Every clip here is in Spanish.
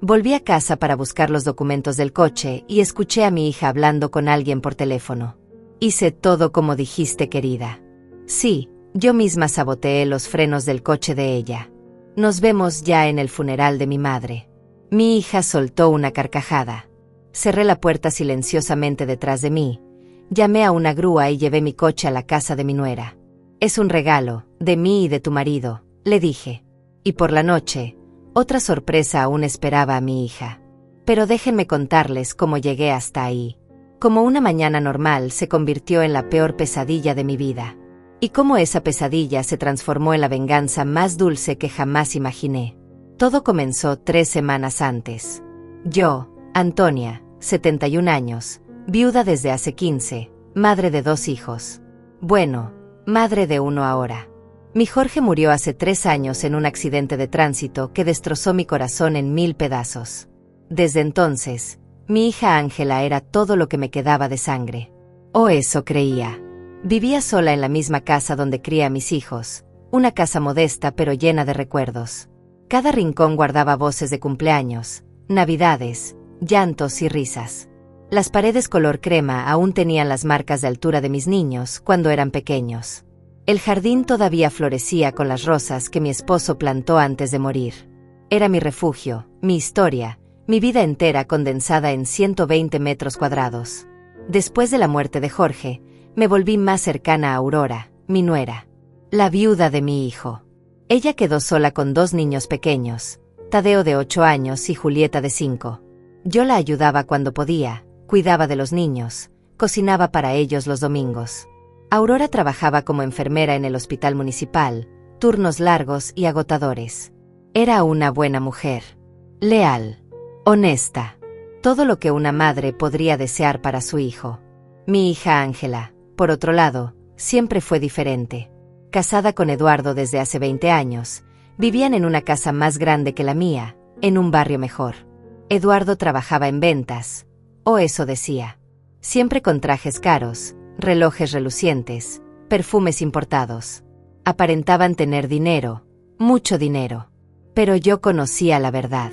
Volví a casa para buscar los documentos del coche y escuché a mi hija hablando con alguien por teléfono. Hice todo como dijiste, querida. Sí, yo misma saboteé los frenos del coche de ella. Nos vemos ya en el funeral de mi madre. Mi hija soltó una carcajada. Cerré la puerta silenciosamente detrás de mí. Llamé a una grúa y llevé mi coche a la casa de mi nuera. Es un regalo, de mí y de tu marido, le dije. Y por la noche, otra sorpresa aún esperaba a mi hija. Pero déjenme contarles cómo llegué hasta ahí. Como una mañana normal se convirtió en la peor pesadilla de mi vida. Y cómo esa pesadilla se transformó en la venganza más dulce que jamás imaginé. Todo comenzó 3 semanas antes. Yo, Antonia, 71 años, viuda desde hace 15, madre de 2 hijos. Bueno, madre de 1 ahora. Mi Jorge murió hace 3 años en un accidente de tránsito que destrozó mi corazón en 1000 pedazos. Desde entonces, mi hija Ángela era todo lo que me quedaba de sangre. O eso creía. Vivía sola en la misma casa donde cría a mis hijos, una casa modesta pero llena de recuerdos. Cada rincón guardaba voces de cumpleaños, navidades, llantos y risas. Las paredes color crema aún tenían las marcas de altura de mis niños cuando eran pequeños. El jardín todavía florecía con las rosas que mi esposo plantó antes de morir. Era mi refugio, mi historia, mi vida entera condensada en 120 metros cuadrados. Después de la muerte de Jorge, me volví más cercana a Aurora, mi nuera, la viuda de mi hijo. Ella quedó sola con 2 niños pequeños, Tadeo de 8 años y Julieta de 5. Yo la ayudaba cuando podía, cuidaba de los niños, cocinaba para ellos los domingos. Aurora trabajaba como enfermera en el hospital municipal, turnos largos y agotadores. Era una buena mujer. Leal. Honesta. Todo lo que una madre podría desear para su hijo. Mi hija Ángela, por otro lado, siempre fue diferente. Casada con Eduardo desde hace 20 años, vivían en una casa más grande que la mía, en un barrio mejor. Eduardo trabajaba en ventas, o eso decía. Siempre con trajes caros, relojes relucientes, perfumes importados. Aparentaban tener dinero, mucho dinero. Pero yo conocía la verdad.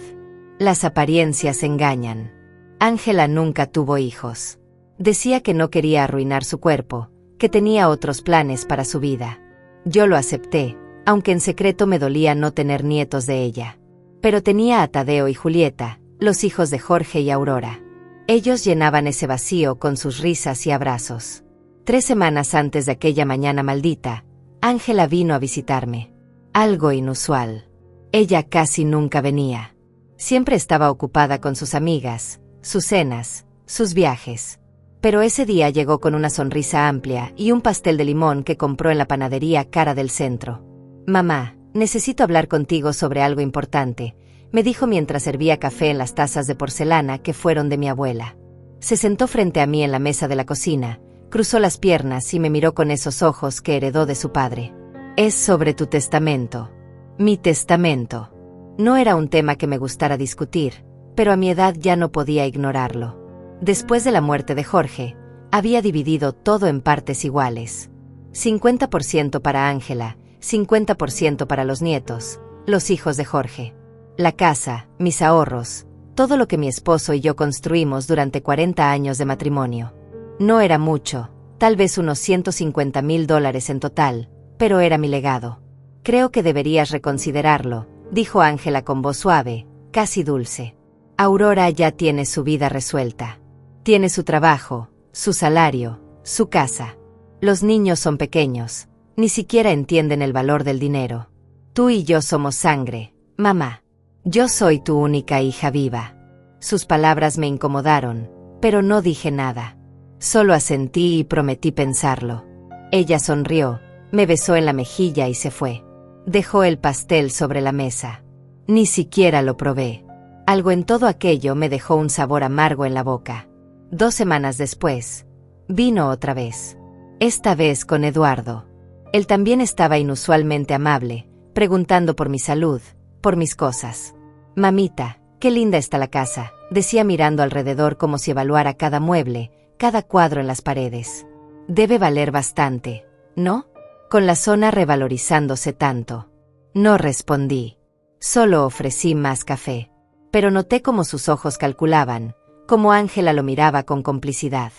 Las apariencias engañan. Ángela nunca tuvo hijos. Decía que no quería arruinar su cuerpo, que tenía otros planes para su vida. Yo lo acepté, aunque en secreto me dolía no tener nietos de ella. Pero tenía a Tadeo y Julieta, los hijos de Jorge y Aurora. Ellos llenaban ese vacío con sus risas y abrazos. 3 semanas antes de aquella mañana maldita, Ángela vino a visitarme. Algo inusual. Ella casi nunca venía. Siempre estaba ocupada con sus amigas, sus cenas, sus viajes. Pero ese día llegó con una sonrisa amplia y un pastel de limón que compró en la panadería cara del centro. «Mamá, necesito hablar contigo sobre algo importante», me dijo mientras servía café en las tazas de porcelana que fueron de mi abuela. Se sentó frente a mí en la mesa de la cocina, cruzó las piernas y me miró con esos ojos que heredó de su padre. «Es sobre tu testamento». Mi testamento. No era un tema que me gustara discutir, pero a mi edad ya no podía ignorarlo. Después de la muerte de Jorge, había dividido todo en partes iguales. 50% para Ángela, 50% para los nietos, los hijos de Jorge. La casa, mis ahorros, todo lo que mi esposo y yo construimos durante 40 años de matrimonio. No era mucho, tal vez unos $150,000 en total, pero era mi legado. «Creo que deberías reconsiderarlo», dijo Ángela con voz suave, casi dulce. «Aurora ya tiene su vida resuelta. Tiene su trabajo, su salario, su casa. Los niños son pequeños, ni siquiera entienden el valor del dinero. Tú y yo somos sangre, mamá. Yo soy tu única hija viva». Sus palabras me incomodaron, pero no dije nada. Solo asentí y prometí pensarlo. Ella sonrió, me besó en la mejilla y se fue. Dejó el pastel sobre la mesa. Ni siquiera lo probé. Algo en todo aquello me dejó un sabor amargo en la boca. 2 semanas después, vino otra vez. Esta vez con Eduardo. Él también estaba inusualmente amable, preguntando por mi salud, por mis cosas. «Mamita, qué linda está la casa», decía mirando alrededor como si evaluara cada mueble, cada cuadro en las paredes. «Debe valer bastante, ¿no? Con la zona revalorizándose tanto». No respondí. Solo ofrecí más café. Pero noté cómo sus ojos calculaban, cómo Ángela lo miraba con complicidad.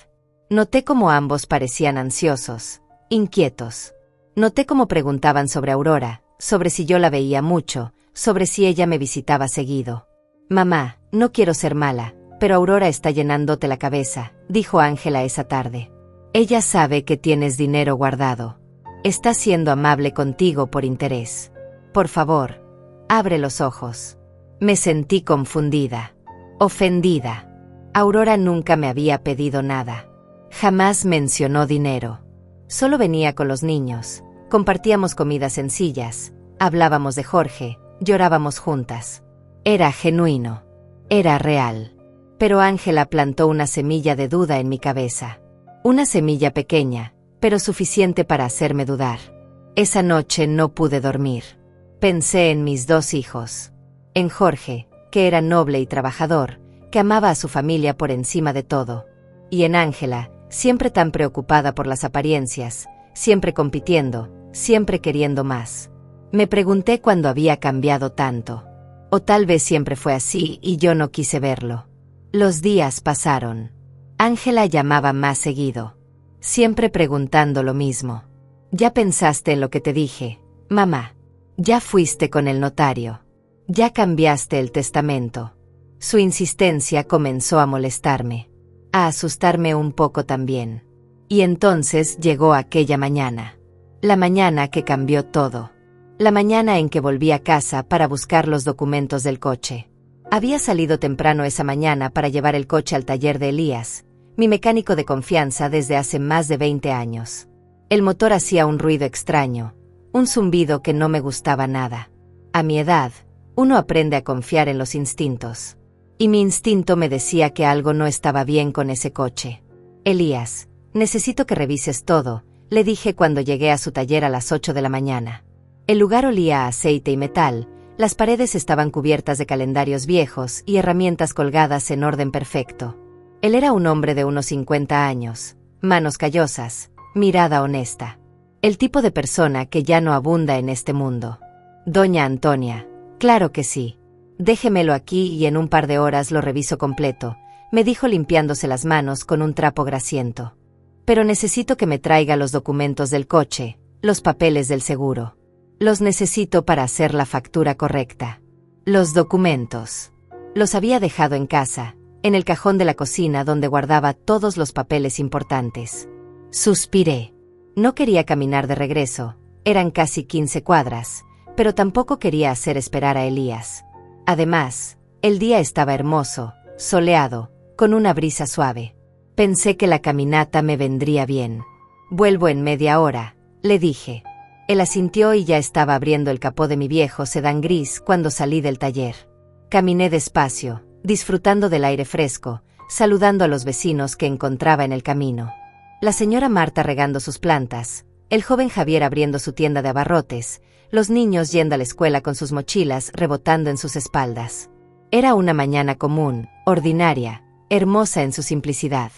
Noté cómo ambos parecían ansiosos, inquietos. Noté cómo preguntaban sobre Aurora, sobre si yo la veía mucho, sobre si ella me visitaba seguido. «Mamá, no quiero ser mala, pero Aurora está llenándote la cabeza», dijo Ángela esa tarde. «Ella sabe que tienes dinero guardado. Está siendo amable contigo por interés. Por favor, abre los ojos». Me sentí confundida, ofendida. Aurora nunca me había pedido nada. Jamás mencionó dinero. Solo venía con los niños, compartíamos comidas sencillas, hablábamos de Jorge, llorábamos juntas. Era genuino, era real. Pero Ángela plantó una semilla de duda en mi cabeza. Una semilla pequeña, pero suficiente para hacerme dudar. Esa noche no pude dormir. Pensé en mis 2 hijos. En Jorge, que era noble y trabajador, que amaba a su familia por encima de todo. Y en Ángela, siempre tan preocupada por las apariencias, siempre compitiendo, siempre queriendo más. Me pregunté cuándo había cambiado tanto. O tal vez siempre fue así y yo no quise verlo. Los días pasaron. Ángela llamaba más seguido, siempre preguntando lo mismo. «¿Ya pensaste en lo que te dije, mamá? ¿Ya fuiste con el notario? ¿Ya cambiaste el testamento?» Su insistencia comenzó a molestarme, a asustarme un poco también. Y entonces llegó aquella mañana. La mañana que cambió todo. La mañana en que volví a casa para buscar los documentos del coche. Había salido temprano esa mañana para llevar el coche al taller de Elías, mi mecánico de confianza desde hace más de 20 años. El motor hacía un ruido extraño, un zumbido que no me gustaba nada. A mi edad, uno aprende a confiar en los instintos. Y mi instinto me decía que algo no estaba bien con ese coche. «Elías, necesito que revises todo», le dije cuando llegué a su taller a las 8 de la mañana. El lugar olía a aceite y metal, las paredes estaban cubiertas de calendarios viejos y herramientas colgadas en orden perfecto. Él era un hombre de unos 50 años, manos callosas, mirada honesta. El tipo de persona que ya no abunda en este mundo. «Doña Antonia, claro que sí. Déjemelo aquí y en un par de horas lo reviso completo», me dijo limpiándose las manos con un trapo grasiento. «Pero necesito que me traiga los documentos del coche, los papeles del seguro. Los necesito para hacer la factura correcta». Los documentos. Los había dejado en casa, en el cajón de la cocina donde guardaba todos los papeles importantes. Suspiré. No quería caminar de regreso, eran casi 15 cuadras, pero tampoco quería hacer esperar a Elías. Además, el día estaba hermoso, soleado, con una brisa suave. Pensé que la caminata me vendría bien. «Vuelvo en media hora», le dije. Él asintió y ya estaba abriendo el capó de mi viejo sedán gris cuando salí del taller. Caminé despacio, disfrutando del aire fresco, saludando a los vecinos que encontraba en el camino. La señora Marta regando sus plantas, el joven Javier abriendo su tienda de abarrotes, los niños yendo a la escuela con sus mochilas rebotando en sus espaldas. Era una mañana común, ordinaria, hermosa en su simplicidad.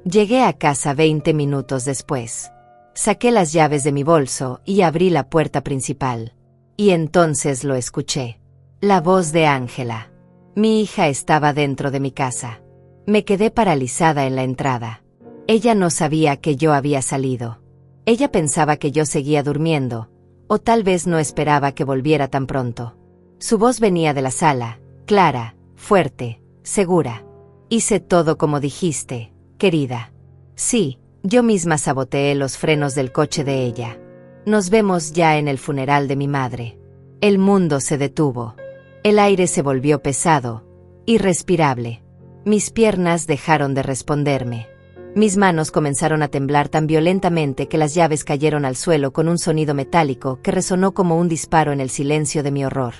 Llegué a casa 20 minutos después. Saqué las llaves de mi bolso y abrí la puerta principal. Y entonces lo escuché. La voz de Ángela. Mi hija estaba dentro de mi casa. Me quedé paralizada en la entrada. Ella no sabía que yo había salido. Ella pensaba que yo seguía durmiendo, o tal vez no esperaba que volviera tan pronto. Su voz venía de la sala, clara, fuerte, segura. «Hice todo como dijiste, querida». Sí, yo misma saboteé los frenos del coche de ella. Nos vemos ya en el funeral de mi madre. El mundo se detuvo. El aire se volvió pesado, irrespirable. Mis piernas dejaron de responderme. Mis manos comenzaron a temblar tan violentamente que las llaves cayeron al suelo con un sonido metálico que resonó como un disparo en el silencio de mi horror.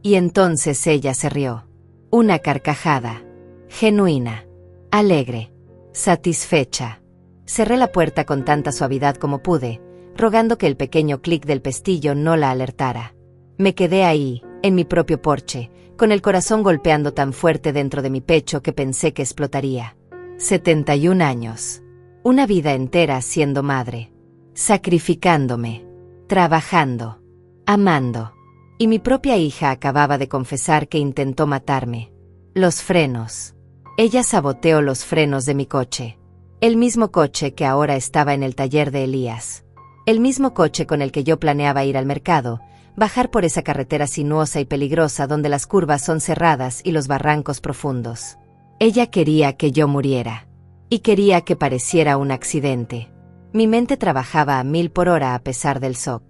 Y entonces ella se rió. Una carcajada. Genuina. Alegre. Satisfecha. Cerré la puerta con tanta suavidad como pude, rogando que el pequeño clic del pestillo no la alertara. Me quedé ahí, en mi propio porche, con el corazón golpeando tan fuerte dentro de mi pecho que pensé que explotaría. 71 años. Una vida entera siendo madre. Sacrificándome. Trabajando. Amando. Y mi propia hija acababa de confesar que intentó matarme. Los frenos. Ella saboteó los frenos de mi coche. El mismo coche que ahora estaba en el taller de Elías. El mismo coche con el que yo planeaba ir al mercado, bajar por esa carretera sinuosa y peligrosa donde las curvas son cerradas y los barrancos profundos. Ella quería que yo muriera. Y quería que pareciera un accidente. Mi mente trabajaba a 1000 por hora a pesar del shock.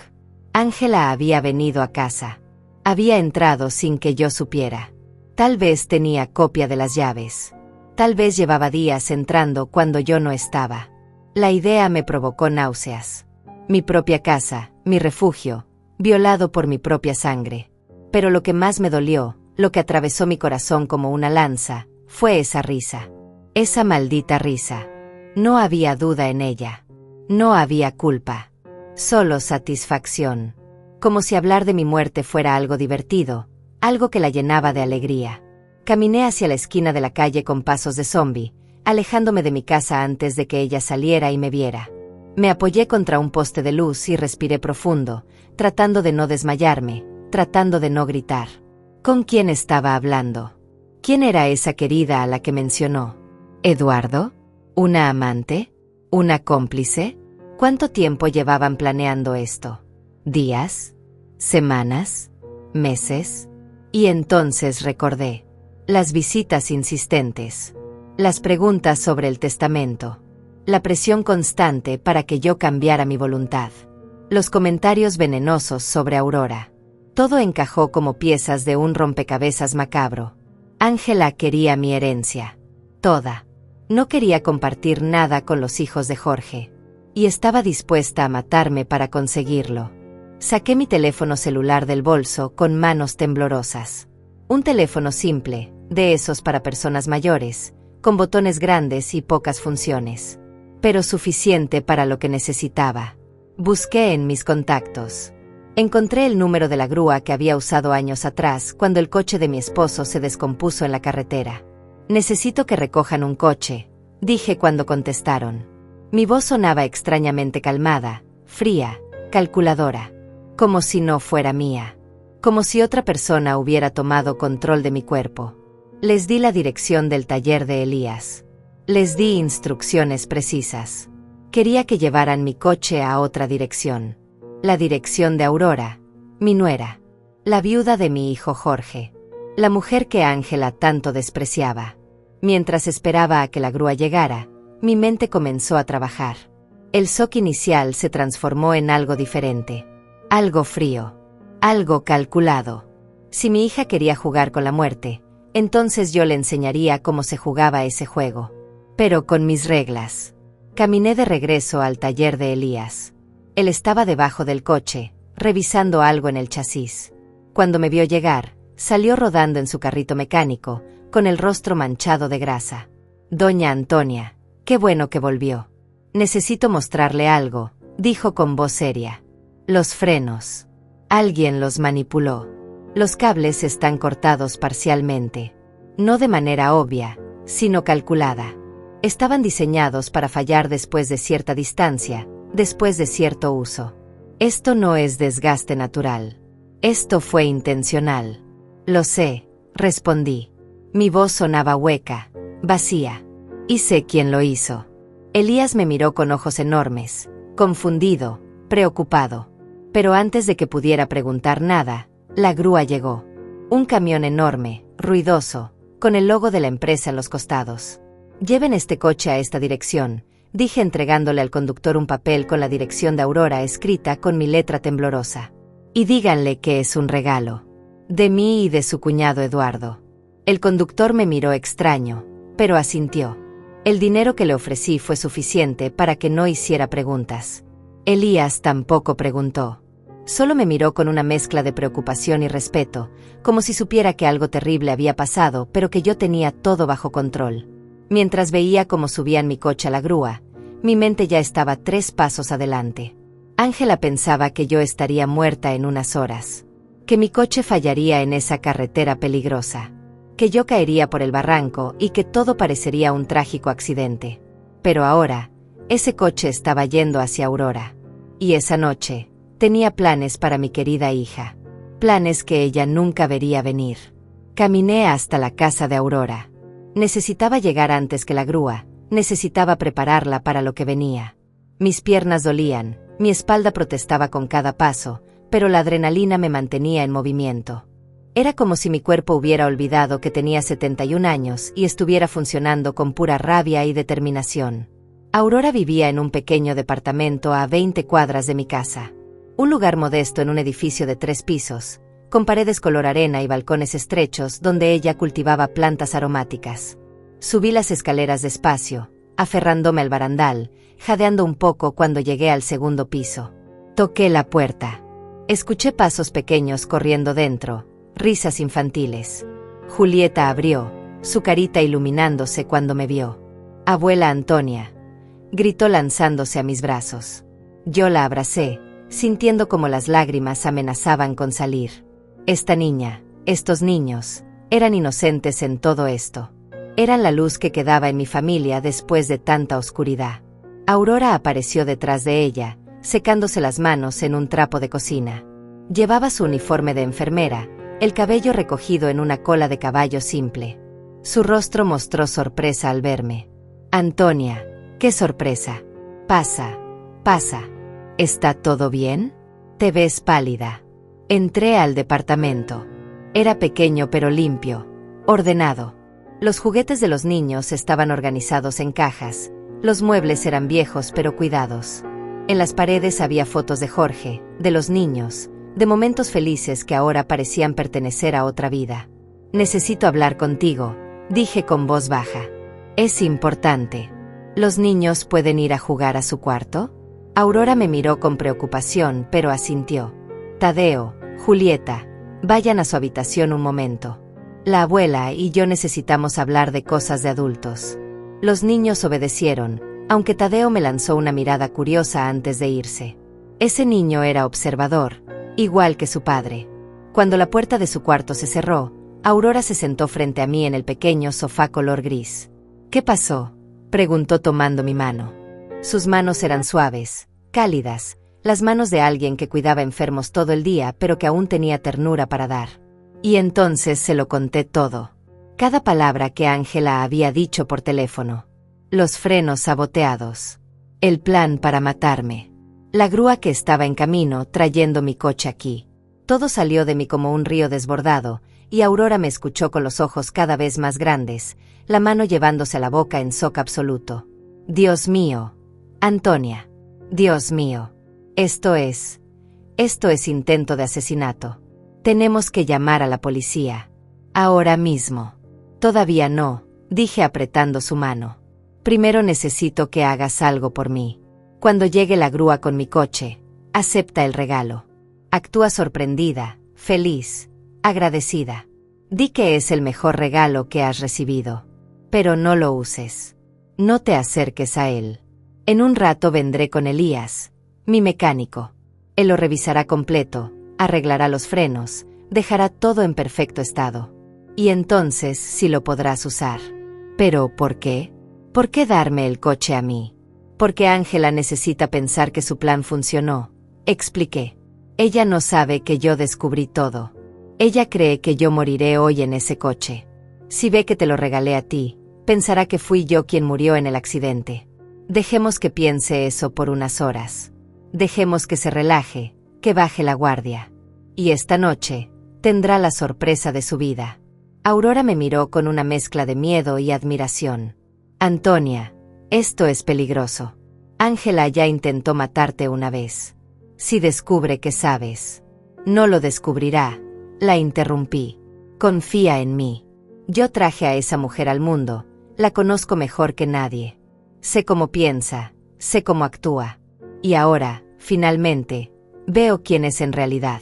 Ángela había venido a casa. Había entrado sin que yo supiera. Tal vez tenía copia de las llaves. Tal vez llevaba días entrando cuando yo no estaba. La idea me provocó náuseas. Mi propia casa, mi refugio, violado por mi propia sangre. Pero lo que más me dolió, lo que atravesó mi corazón como una lanza, fue esa risa. Esa maldita risa. No había duda en ella. No había culpa. Solo satisfacción. Como si hablar de mi muerte fuera algo divertido, algo que la llenaba de alegría. Caminé hacia la esquina de la calle con pasos de zombi, alejándome de mi casa antes de que ella saliera y me viera. Me apoyé contra un poste de luz y respiré profundo, tratando de no desmayarme, tratando de no gritar. ¿Con quién estaba hablando? ¿Quién era esa querida a la que mencionó? ¿Eduardo? ¿Una amante? ¿Una cómplice? ¿Cuánto tiempo llevaban planeando esto? ¿Días? ¿Semanas? ¿Meses? Y entonces recordé. Las visitas insistentes. Las preguntas sobre el testamento. La presión constante para que yo cambiara mi voluntad. Los comentarios venenosos sobre Aurora. Todo encajó como piezas de un rompecabezas macabro. Ángela quería mi herencia. Toda. No quería compartir nada con los hijos de Jorge. Y estaba dispuesta a matarme para conseguirlo. Saqué mi teléfono celular del bolso con manos temblorosas. Un teléfono simple, de esos para personas mayores, con botones grandes y pocas funciones. Pero suficiente para lo que necesitaba. Busqué en mis contactos. Encontré el número de la grúa que había usado años atrás cuando el coche de mi esposo se descompuso en la carretera. Necesito que recojan un coche, dije cuando contestaron. Mi voz sonaba extrañamente calmada, fría, calculadora. Como si no fuera mía. Como si otra persona hubiera tomado control de mi cuerpo. Les di la dirección del taller de Elías. Les di instrucciones precisas. Quería que llevaran mi coche a otra dirección. La dirección de Aurora, mi nuera. La viuda de mi hijo Jorge. La mujer que Ángela tanto despreciaba. Mientras esperaba a que la grúa llegara, mi mente comenzó a trabajar. El shock inicial se transformó en algo diferente. Algo frío. Algo calculado. Si mi hija quería jugar con la muerte, entonces yo le enseñaría cómo se jugaba ese juego. Pero con mis reglas. Caminé de regreso al taller de Elías. Él estaba debajo del coche, revisando algo en el chasis. Cuando me vio llegar, salió rodando en su carrito mecánico, con el rostro manchado de grasa. Doña Antonia, qué bueno que volvió. Necesito mostrarle algo, dijo con voz seria. Los frenos. Alguien los manipuló. Los cables están cortados parcialmente. No de manera obvia, sino calculada. Estaban diseñados para fallar después de cierta distancia, después de cierto uso. Esto no es desgaste natural. Esto fue intencional. Lo sé, respondí. Mi voz sonaba hueca, vacía. Y sé quién lo hizo. Elías me miró con ojos enormes, confundido, preocupado. Pero antes de que pudiera preguntar nada, la grúa llegó. Un camión enorme, ruidoso, con el logo de la empresa en los costados. Lleven este coche a esta dirección, dije entregándole al conductor un papel con la dirección de Aurora escrita con mi letra temblorosa. Y díganle que es un regalo. De mí y de su cuñado Eduardo. El conductor me miró extraño, pero asintió. El dinero que le ofrecí fue suficiente para que no hiciera preguntas. Elías tampoco preguntó. Solo me miró con una mezcla de preocupación y respeto, como si supiera que algo terrible había pasado, pero que yo tenía todo bajo control. Mientras veía cómo subían mi coche a la grúa, mi mente ya estaba 3 pasos adelante. Ángela pensaba que yo estaría muerta en unas horas, que mi coche fallaría en esa carretera peligrosa, que yo caería por el barranco y que todo parecería un trágico accidente. Pero ahora, ese coche estaba yendo hacia Aurora. Y esa noche, tenía planes para mi querida hija. Planes que ella nunca vería venir. Caminé hasta la casa de Aurora. Necesitaba llegar antes que la grúa, necesitaba prepararla para lo que venía. Mis piernas dolían, mi espalda protestaba con cada paso, pero la adrenalina me mantenía en movimiento. Era como si mi cuerpo hubiera olvidado que tenía 71 años y estuviera funcionando con pura rabia y determinación. Aurora vivía en un pequeño departamento a 20 cuadras de mi casa. Un lugar modesto en un edificio de 3 pisos, con paredes color arena y balcones estrechos donde ella cultivaba plantas aromáticas. Subí las escaleras despacio, aferrándome al barandal, jadeando un poco cuando llegué al segundo piso. Toqué la puerta. Escuché pasos pequeños corriendo dentro, risas infantiles. Julieta abrió, su carita iluminándose cuando me vio. «Abuela Antonia», gritó lanzándose a mis brazos. Yo la abracé, sintiendo como las lágrimas amenazaban con salir. Esta niña, estos niños, eran inocentes en todo esto. Eran la luz que quedaba en mi familia después de tanta oscuridad. Aurora apareció detrás de ella, secándose las manos en un trapo de cocina. Llevaba su uniforme de enfermera, el cabello recogido en una cola de caballo simple. Su rostro mostró sorpresa al verme. «Antonia, qué sorpresa. Pasa, pasa. ¿Está todo bien? Te ves pálida». Entré al departamento. Era pequeño pero limpio, ordenado. Los juguetes de los niños estaban organizados en cajas, los muebles eran viejos pero cuidados. En las paredes había fotos de Jorge, de los niños, de momentos felices que ahora parecían pertenecer a otra vida. «Necesito hablar contigo», dije con voz baja. «Es importante. ¿Los niños pueden ir a jugar a su cuarto?» Aurora me miró con preocupación, pero asintió. «Tadeo, Julieta, vayan a su habitación un momento. La abuela y yo necesitamos hablar de cosas de adultos». Los niños obedecieron, aunque Tadeo me lanzó una mirada curiosa antes de irse. Ese niño era observador, igual que su padre. Cuando la puerta de su cuarto se cerró, Aurora se sentó frente a mí en el pequeño sofá color gris. «¿Qué pasó?», preguntó tomando mi mano. Sus manos eran suaves, cálidas, las manos de alguien que cuidaba enfermos todo el día pero que aún tenía ternura para dar. Y entonces se lo conté todo. Cada palabra que Ángela había dicho por teléfono. Los frenos saboteados. El plan para matarme. La grúa que estaba en camino trayendo mi coche aquí. Todo salió de mí como un río desbordado, y Aurora me escuchó con los ojos cada vez más grandes, la mano llevándose a la boca en shock absoluto. «Dios mío. Antonia. Dios mío. Esto es intento de asesinato. Tenemos que llamar a la policía. Ahora mismo». «Todavía no», dije apretando su mano. «Primero necesito que hagas algo por mí. Cuando llegue la grúa con mi coche, acepta el regalo. Actúa sorprendida, feliz, agradecida. Di que es el mejor regalo que has recibido. Pero no lo uses. No te acerques a él. En un rato vendré con Elías, mi mecánico. Él lo revisará completo, arreglará los frenos, dejará todo en perfecto estado. Y entonces sí lo podrás usar». «¿Pero por qué? ¿Por qué darme el coche a mí?» «Porque Ángela necesita pensar que su plan funcionó», expliqué. «Ella no sabe que yo descubrí todo. Ella cree que yo moriré hoy en ese coche. Si ve que te lo regalé a ti, pensará que fui yo quien murió en el accidente. Dejemos que piense eso por unas horas. Dejemos que se relaje, que baje la guardia. Y esta noche, tendrá la sorpresa de su vida». Aurora me miró con una mezcla de miedo y admiración. «Antonia, esto es peligroso. Ángela ya intentó matarte una vez. Si descubre que sabes». «No lo descubrirá», la interrumpí. «Confía en mí. Yo traje a esa mujer al mundo, la conozco mejor que nadie. Sé cómo piensa, sé cómo actúa. Y ahora, finalmente, veo quién es en realidad».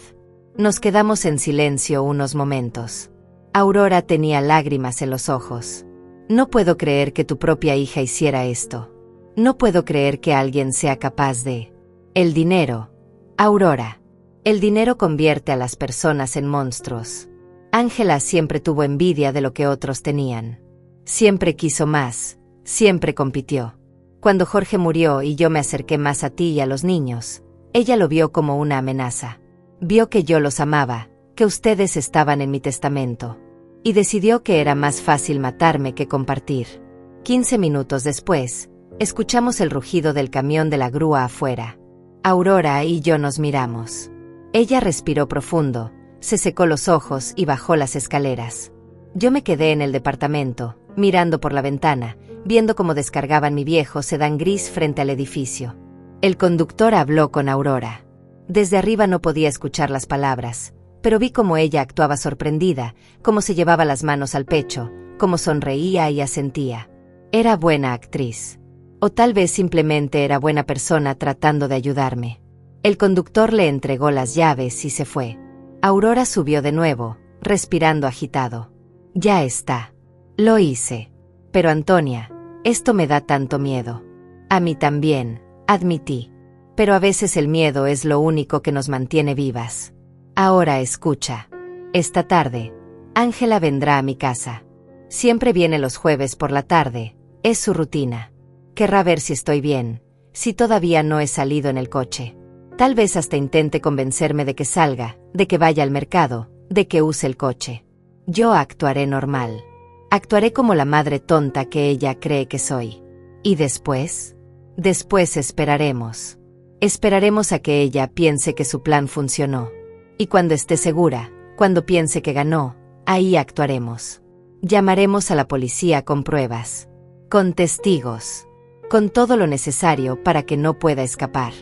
Nos quedamos en silencio unos momentos. Aurora tenía lágrimas en los ojos. «No puedo creer que tu propia hija hiciera esto. No puedo creer que alguien sea capaz de...» «El dinero. Aurora. El dinero convierte a las personas en monstruos. Ángela siempre tuvo envidia de lo que otros tenían. Siempre quiso más, siempre compitió. Cuando Jorge murió y yo me acerqué más a ti y a los niños, ella lo vio como una amenaza. Vio que yo los amaba, que ustedes estaban en mi testamento. y decidió que era más fácil matarme que compartir. 15 minutos después, escuchamos el rugido del camión de la grúa afuera. Aurora y yo nos miramos. Ella respiró profundo, se secó los ojos y bajó las escaleras. Yo me quedé en el departamento, mirando por la ventana, viendo cómo descargaban mi viejo sedán gris frente al edificio. El conductor habló con Aurora. Desde arriba no podía escuchar las palabras, pero vi cómo ella actuaba sorprendida, cómo se llevaba las manos al pecho, cómo sonreía y asentía. Era buena actriz. O tal vez simplemente era buena persona tratando de ayudarme. El conductor le entregó las llaves y se fue. Aurora subió de nuevo, respirando agitado. Ya está. Lo hice. Pero Antonia, esto me da tanto miedo. A mí también, admití. Pero a veces el miedo es lo único que nos mantiene vivas. Ahora escucha. Esta tarde, Ángela vendrá a mi casa. Siempre viene los jueves por la tarde, es su rutina. Querrá ver si estoy bien, si todavía no he salido en el coche. Tal vez hasta intente convencerme de que salga, de que vaya al mercado, de que use el coche. Yo actuaré normal. Actuaré como la madre tonta que ella cree que soy. ¿Y después? Después esperaremos. Esperaremos a que ella piense que su plan funcionó. Y cuando esté segura, cuando piense que ganó, ahí actuaremos. Llamaremos a la policía con pruebas, con testigos, con todo lo necesario para que no pueda escapar.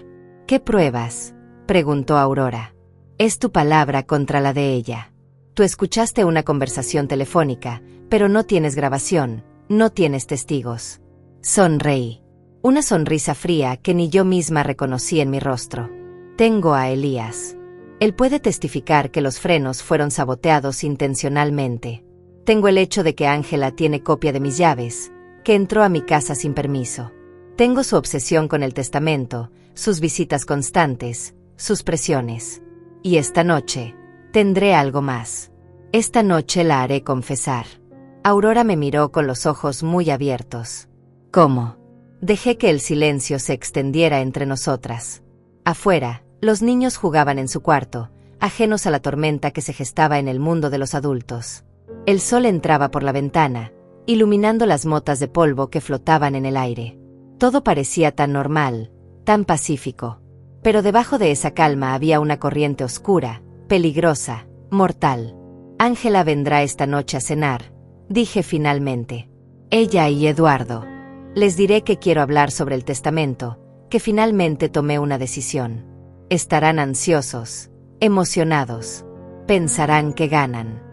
¿Qué pruebas?, preguntó Aurora. Es tu palabra contra la de ella. Tú escuchaste una conversación telefónica, pero no tienes grabación, no tienes testigos. Sonreí. Una sonrisa fría que ni yo misma reconocí en mi rostro. Tengo a Elías. Él puede testificar que los frenos fueron saboteados intencionalmente. Tengo el hecho de que Ángela tiene copia de mis llaves, que entró a mi casa sin permiso. Tengo su obsesión con el testamento, sus visitas constantes, sus presiones. Y esta noche, tendré algo más. Esta noche la haré confesar. Aurora me miró con los ojos muy abiertos. ¿Cómo? Dejé que el silencio se extendiera entre nosotras. Afuera, los niños jugaban en su cuarto, ajenos a la tormenta que se gestaba en el mundo de los adultos. El sol entraba por la ventana, iluminando las motas de polvo que flotaban en el aire. Todo parecía tan normal, tan pacífico. Pero debajo de esa calma había una corriente oscura, peligrosa, mortal. Ángela vendrá esta noche a cenar, dije finalmente. Ella y Eduardo. Les diré que quiero hablar sobre el testamento, que finalmente tomé una decisión. Estarán ansiosos, emocionados. Pensarán que ganan.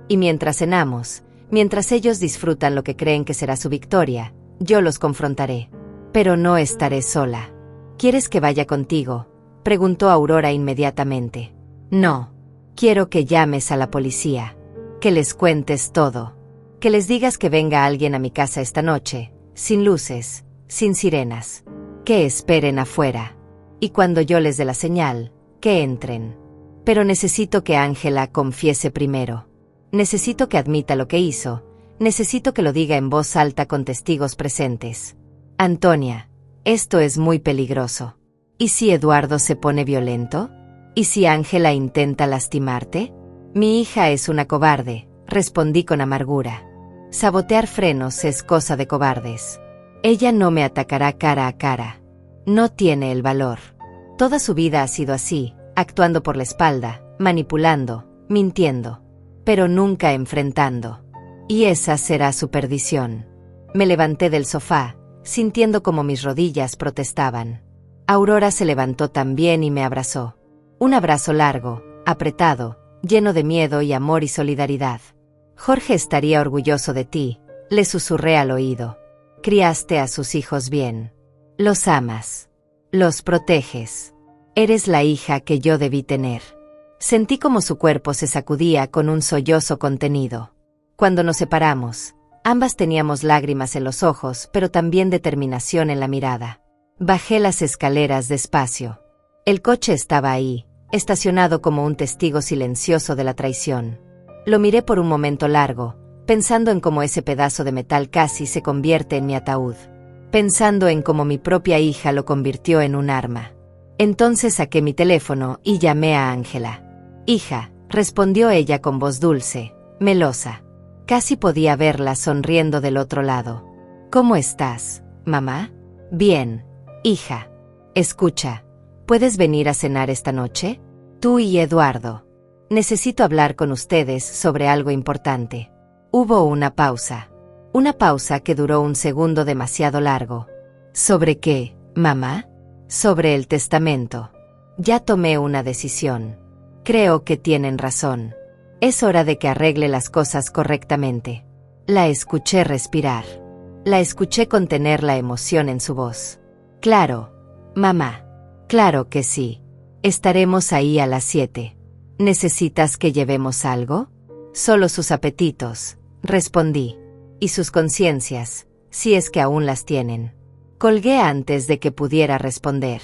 Y mientras cenamos, mientras ellos disfrutan lo que creen que será su victoria, yo los confrontaré. Pero no estaré sola. ¿Quieres que vaya contigo?, preguntó Aurora inmediatamente. No. Quiero que llames a la policía. Que les cuentes todo. Que les digas que venga alguien a mi casa esta noche, sin luces, sin sirenas. Que esperen afuera. Y cuando yo les dé la señal, que entren. Pero necesito que Ángela confiese primero. Necesito que admita lo que hizo. Necesito que lo diga en voz alta con testigos presentes. Antonia, esto es muy peligroso. ¿Y si Eduardo se pone violento? ¿Y si Ángela intenta lastimarte? Mi hija es una cobarde, respondí con amargura. Sabotear frenos es cosa de cobardes. Ella no me atacará cara a cara. No tiene el valor. Toda su vida ha sido así, actuando por la espalda, manipulando, mintiendo. Pero nunca enfrentando. Y esa será su perdición. Me levanté del sofá, sintiendo como mis rodillas protestaban. Aurora se levantó también y me abrazó. Un abrazo largo, apretado, lleno de miedo y amor y solidaridad. Jorge estaría orgulloso de ti, le susurré al oído. Criaste a sus hijos bien. Los amas. Los proteges. Eres la hija que yo debí tener. Sentí como su cuerpo se sacudía con un sollozo contenido. Cuando nos separamos, ambas teníamos lágrimas en los ojos, pero también determinación en la mirada. Bajé las escaleras despacio. El coche estaba ahí, estacionado como un testigo silencioso de la traición. Lo miré por un momento largo, pensando en cómo ese pedazo de metal casi se convierte en mi ataúd. Pensando en cómo mi propia hija lo convirtió en un arma. Entonces saqué mi teléfono y llamé a Ángela. Hija, respondió ella con voz dulce, melosa. Casi podía verla sonriendo del otro lado. ¿Cómo estás, mamá? Bien, hija. Escucha, ¿puedes venir a cenar esta noche? Tú y Eduardo. Necesito hablar con ustedes sobre algo importante. Hubo una pausa. Una pausa que duró un segundo demasiado largo. ¿Sobre qué, mamá? Sobre el testamento. Ya tomé una decisión. Creo que tienen razón. Es hora de que arregle las cosas correctamente. La escuché respirar. La escuché contener la emoción en su voz. Claro, mamá. Claro que sí. Estaremos ahí a las 7. ¿Necesitas que llevemos algo? Solo sus apetitos, respondí. Y sus conciencias, si es que aún las tienen. Colgué antes de que pudiera responder.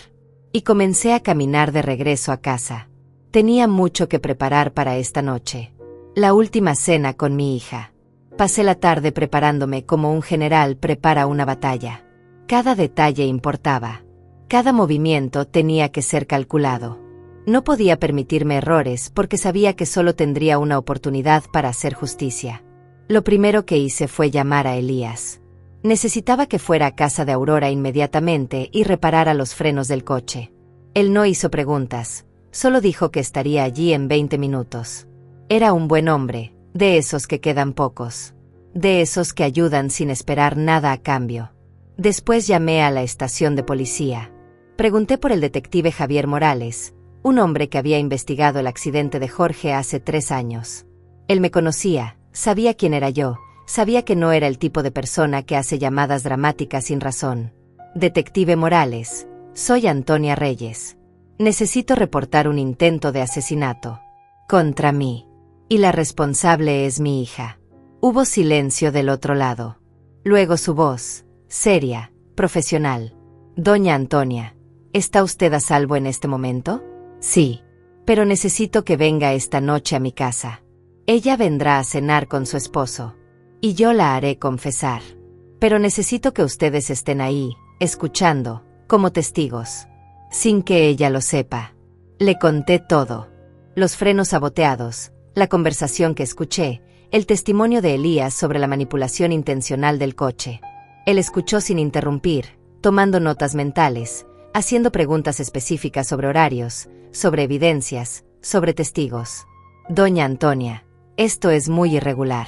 Y comencé a caminar de regreso a casa. Tenía mucho que preparar para esta noche. La última cena con mi hija. Pasé la tarde preparándome como un general prepara una batalla. Cada detalle importaba. Cada movimiento tenía que ser calculado. No podía permitirme errores porque sabía que solo tendría una oportunidad para hacer justicia. Lo primero que hice fue llamar a Elías. Necesitaba que fuera a casa de Aurora inmediatamente y reparara los frenos del coche. Él no hizo preguntas. Solo dijo que estaría allí en 20 minutos. Era un buen hombre, de esos que quedan pocos. De esos que ayudan sin esperar nada a cambio. Después llamé a la estación de policía. Pregunté por el detective Javier Morales, un hombre que había investigado el accidente de Jorge hace 3 años. Él me conocía, sabía quién era yo, sabía que no era el tipo de persona que hace llamadas dramáticas sin razón. Detective Morales, soy Antonia Reyes. Necesito reportar un intento de asesinato. Contra mí. Y la responsable es mi hija. Hubo silencio del otro lado. Luego su voz, seria, profesional. Doña Antonia, ¿está usted a salvo en este momento? Sí. Pero necesito que venga esta noche a mi casa. Ella vendrá a cenar con su esposo. Y yo la haré confesar. Pero necesito que ustedes estén ahí, escuchando, como testigos. Sin que ella lo sepa. Le conté todo. Los frenos saboteados, la conversación que escuché, el testimonio de Elías sobre la manipulación intencional del coche. Él escuchó sin interrumpir, tomando notas mentales, haciendo preguntas específicas sobre horarios, sobre evidencias, sobre testigos. Doña Antonia, esto es muy irregular.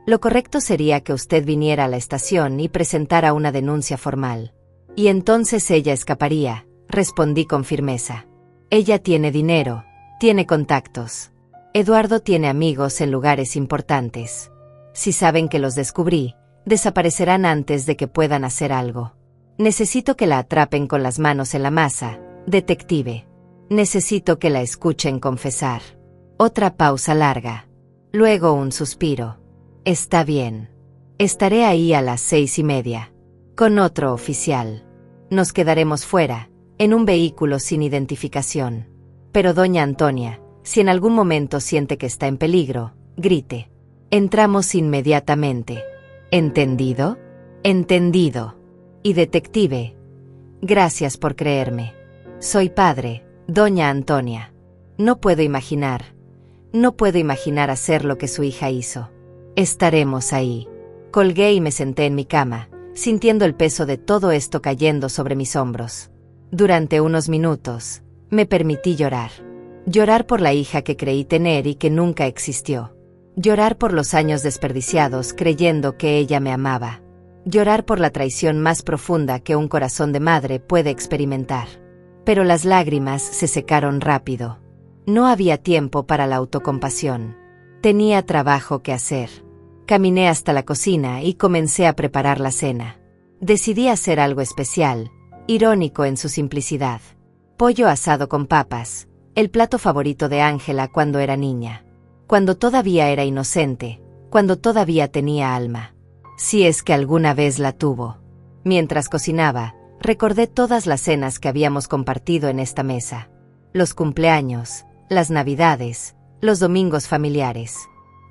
Lo correcto sería que usted viniera a la estación y presentara una denuncia formal. Y entonces ella escaparía. Respondí con firmeza. Ella tiene dinero, tiene contactos. Eduardo tiene amigos en lugares importantes. Si saben que los descubrí, desaparecerán antes de que puedan hacer algo. Necesito que la atrapen con las manos en la masa, detective. Necesito que la escuchen confesar. Otra pausa larga. Luego un suspiro. Está bien. Estaré ahí a las 6:30. Con otro oficial. Nos quedaremos fuera, en un vehículo sin identificación. Pero doña Antonia, si en algún momento siente que está en peligro, grite. Entramos inmediatamente. ¿Entendido? Entendido. Y detective, gracias por creerme. Soy padre, doña Antonia. No puedo imaginar hacer lo que su hija hizo. Estaremos ahí. Colgué y me senté en mi cama, sintiendo el peso de todo esto cayendo sobre mis hombros. Durante unos minutos, me permití llorar. Llorar por la hija que creí tener y que nunca existió. Llorar por los años desperdiciados creyendo que ella me amaba. Llorar por la traición más profunda que un corazón de madre puede experimentar. Pero las lágrimas se secaron rápido. No había tiempo para la autocompasión. Tenía trabajo que hacer. Caminé hasta la cocina y comencé a preparar la cena. Decidí hacer algo especial, irónico en su simplicidad. Pollo asado con papas, el plato favorito de Ángela cuando era niña. Cuando todavía era inocente, cuando todavía tenía alma. Si es que alguna vez la tuvo. Mientras cocinaba, recordé todas las cenas que habíamos compartido en esta mesa. Los cumpleaños, las navidades, los domingos familiares.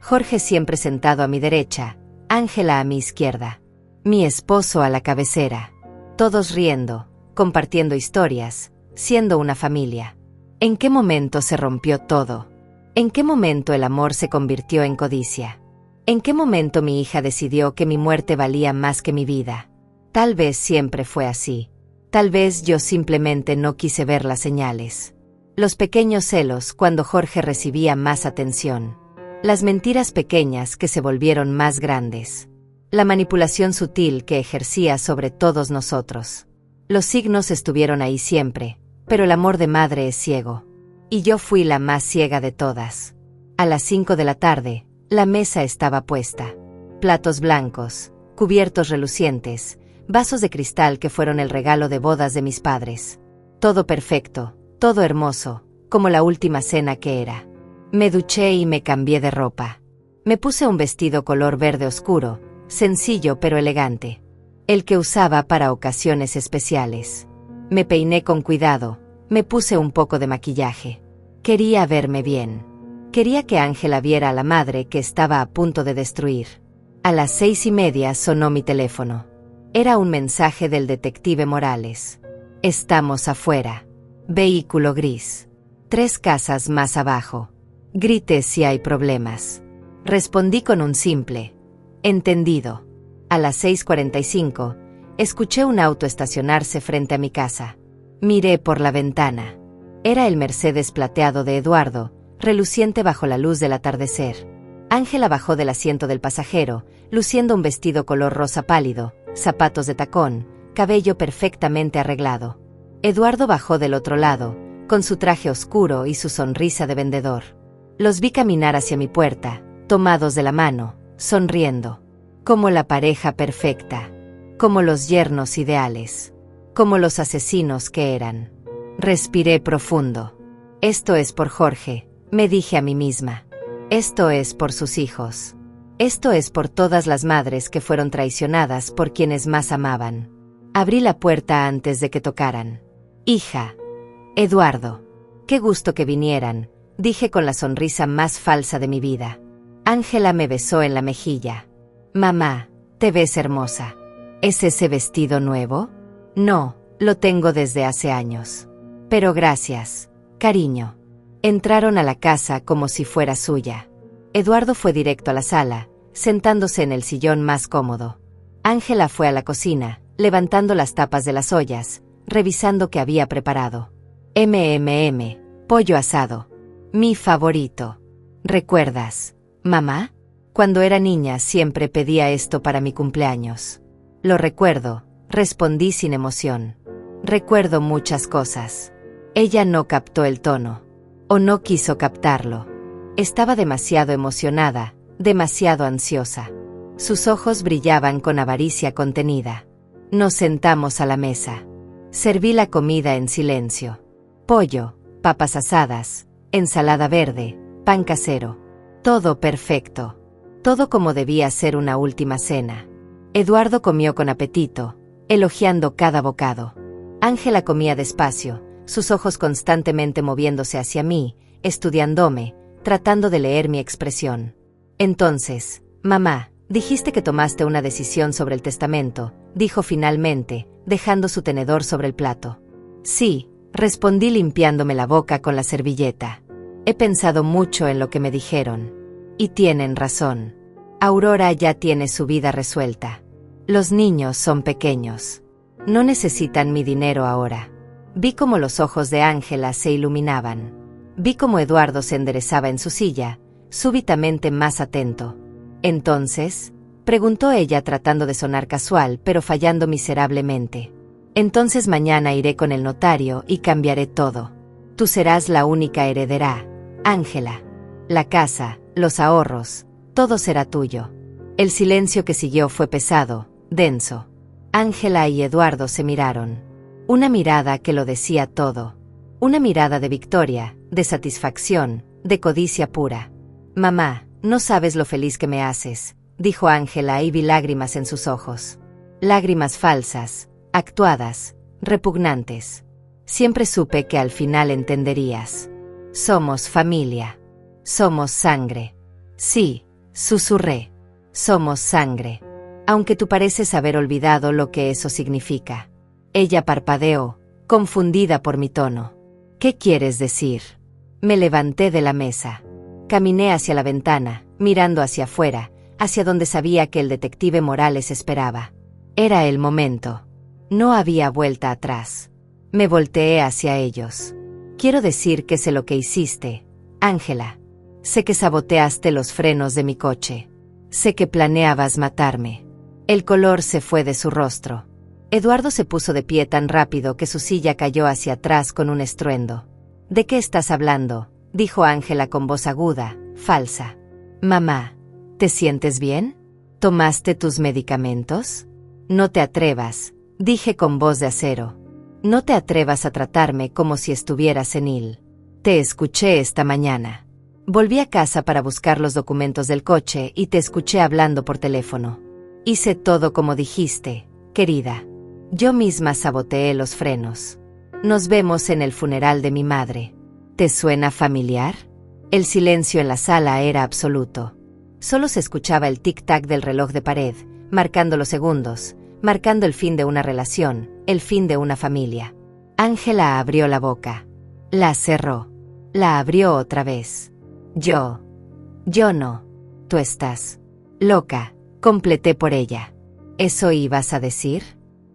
Jorge siempre sentado a mi derecha, Ángela a mi izquierda. Mi esposo a la cabecera. Todos riendo, compartiendo historias, siendo una familia. ¿En qué momento se rompió todo? ¿En qué momento el amor se convirtió en codicia? ¿En qué momento mi hija decidió que mi muerte valía más que mi vida? Tal vez siempre fue así. Tal vez yo simplemente no quise ver las señales. Los pequeños celos cuando Jorge recibía más atención. Las mentiras pequeñas que se volvieron más grandes. La manipulación sutil que ejercía sobre todos nosotros. Los signos estuvieron ahí siempre, pero el amor de madre es ciego. Y yo fui la más ciega de todas. A las 5 de la tarde, la mesa estaba puesta. Platos blancos, cubiertos relucientes, vasos de cristal que fueron el regalo de bodas de mis padres. Todo perfecto, todo hermoso, como la última cena que era. Me duché y me cambié de ropa. Me puse un vestido color verde oscuro, sencillo pero elegante. El que usaba para ocasiones especiales. Me peiné con cuidado, me puse un poco de maquillaje. Quería verme bien. Quería que Ángela viera a la madre que estaba a punto de destruir. A las 6:30 sonó mi teléfono. Era un mensaje del detective Morales. Estamos afuera. Vehículo gris. 3 casas más abajo. Grite si hay problemas. Respondí con un simple. Entendido. A las 6:45, escuché un auto estacionarse frente a mi casa. Miré por la ventana. Era el Mercedes plateado de Eduardo, reluciente bajo la luz del atardecer. Ángela bajó del asiento del pasajero, luciendo un vestido color rosa pálido, zapatos de tacón, cabello perfectamente arreglado. Eduardo bajó del otro lado, con su traje oscuro y su sonrisa de vendedor. Los vi caminar hacia mi puerta, tomados de la mano, sonriendo. Como la pareja perfecta. Como los yernos ideales. Como los asesinos que eran. Respiré profundo. Esto es por Jorge, me dije a mí misma. Esto es por sus hijos. Esto es por todas las madres que fueron traicionadas por quienes más amaban. Abrí la puerta antes de que tocaran. Hija. Eduardo. Qué gusto que vinieran, dije con la sonrisa más falsa de mi vida. Ángela me besó en la mejilla. Mamá, te ves hermosa. ¿Es ese vestido nuevo? No, lo tengo desde hace años. Pero gracias, cariño. Entraron a la casa como si fuera suya. Eduardo fue directo a la sala, sentándose en el sillón más cómodo. Ángela fue a la cocina, levantando las tapas de las ollas, revisando qué había preparado. Pollo asado. Mi favorito. ¿Recuerdas, mamá? Cuando era niña siempre pedía esto para mi cumpleaños. Lo recuerdo, respondí sin emoción. Recuerdo muchas cosas. Ella no captó el tono. O no quiso captarlo. Estaba demasiado emocionada, demasiado ansiosa. Sus ojos brillaban con avaricia contenida. Nos sentamos a la mesa. Serví la comida en silencio. Pollo, papas asadas, ensalada verde, pan casero. Todo perfecto. Todo como debía ser una última cena. Eduardo comió con apetito, elogiando cada bocado. Ángela comía despacio, sus ojos constantemente moviéndose hacia mí, estudiándome, tratando de leer mi expresión. Entonces, mamá, dijiste que tomaste una decisión sobre el testamento, dijo finalmente, dejando su tenedor sobre el plato. Sí, respondí limpiándome la boca con la servilleta. He pensado mucho en lo que me dijeron. Y tienen razón. Aurora ya tiene su vida resuelta. Los niños son pequeños. No necesitan mi dinero ahora. Vi cómo los ojos de Ángela se iluminaban. Vi cómo Eduardo se enderezaba en su silla, súbitamente más atento. Entonces, preguntó ella tratando de sonar casual pero fallando miserablemente. Entonces mañana iré con el notario y cambiaré todo. Tú serás la única heredera, Ángela. La casa, los ahorros, todo será tuyo. El silencio que siguió fue pesado, denso. Ángela y Eduardo se miraron. Una mirada que lo decía todo. Una mirada de victoria, de satisfacción, de codicia pura. Mamá, no sabes lo feliz que me haces, dijo Ángela y vi lágrimas en sus ojos. Lágrimas falsas, actuadas, repugnantes. Siempre supe que al final entenderías. Somos familia. Somos sangre. Sí, susurré. Somos sangre. Aunque tú pareces haber olvidado lo que eso significa. Ella parpadeó, confundida por mi tono. ¿Qué quieres decir? Me levanté de la mesa. Caminé hacia la ventana, mirando hacia afuera, hacia donde sabía que el detective Morales esperaba. Era el momento. No había vuelta atrás. Me volteé hacia ellos. Quiero decir que sé lo que hiciste, Ángela. Sé que saboteaste los frenos de mi coche. Sé que planeabas matarme. El color se fue de su rostro. Eduardo se puso de pie tan rápido que su silla cayó hacia atrás con un estruendo. ¿De qué estás hablando?, dijo Ángela con voz aguda, falsa. Mamá, ¿te sientes bien? ¿Tomaste tus medicamentos? No te atrevas, dije con voz de acero. No te atrevas a tratarme como si estuviera senil. Te escuché esta mañana. Volví a casa para buscar los documentos del coche y te escuché hablando por teléfono. Hice todo como dijiste, querida. Yo misma saboteé los frenos. Nos vemos en el funeral de mi madre. ¿Te suena familiar? El silencio en la sala era absoluto. Solo se escuchaba el tic-tac del reloj de pared, marcando los segundos, marcando el fin de una relación, el fin de una familia. Ángela abrió la boca. La cerró. La abrió otra vez. Yo no. Tú estás loca, completé por ella. ¿Eso ibas a decir?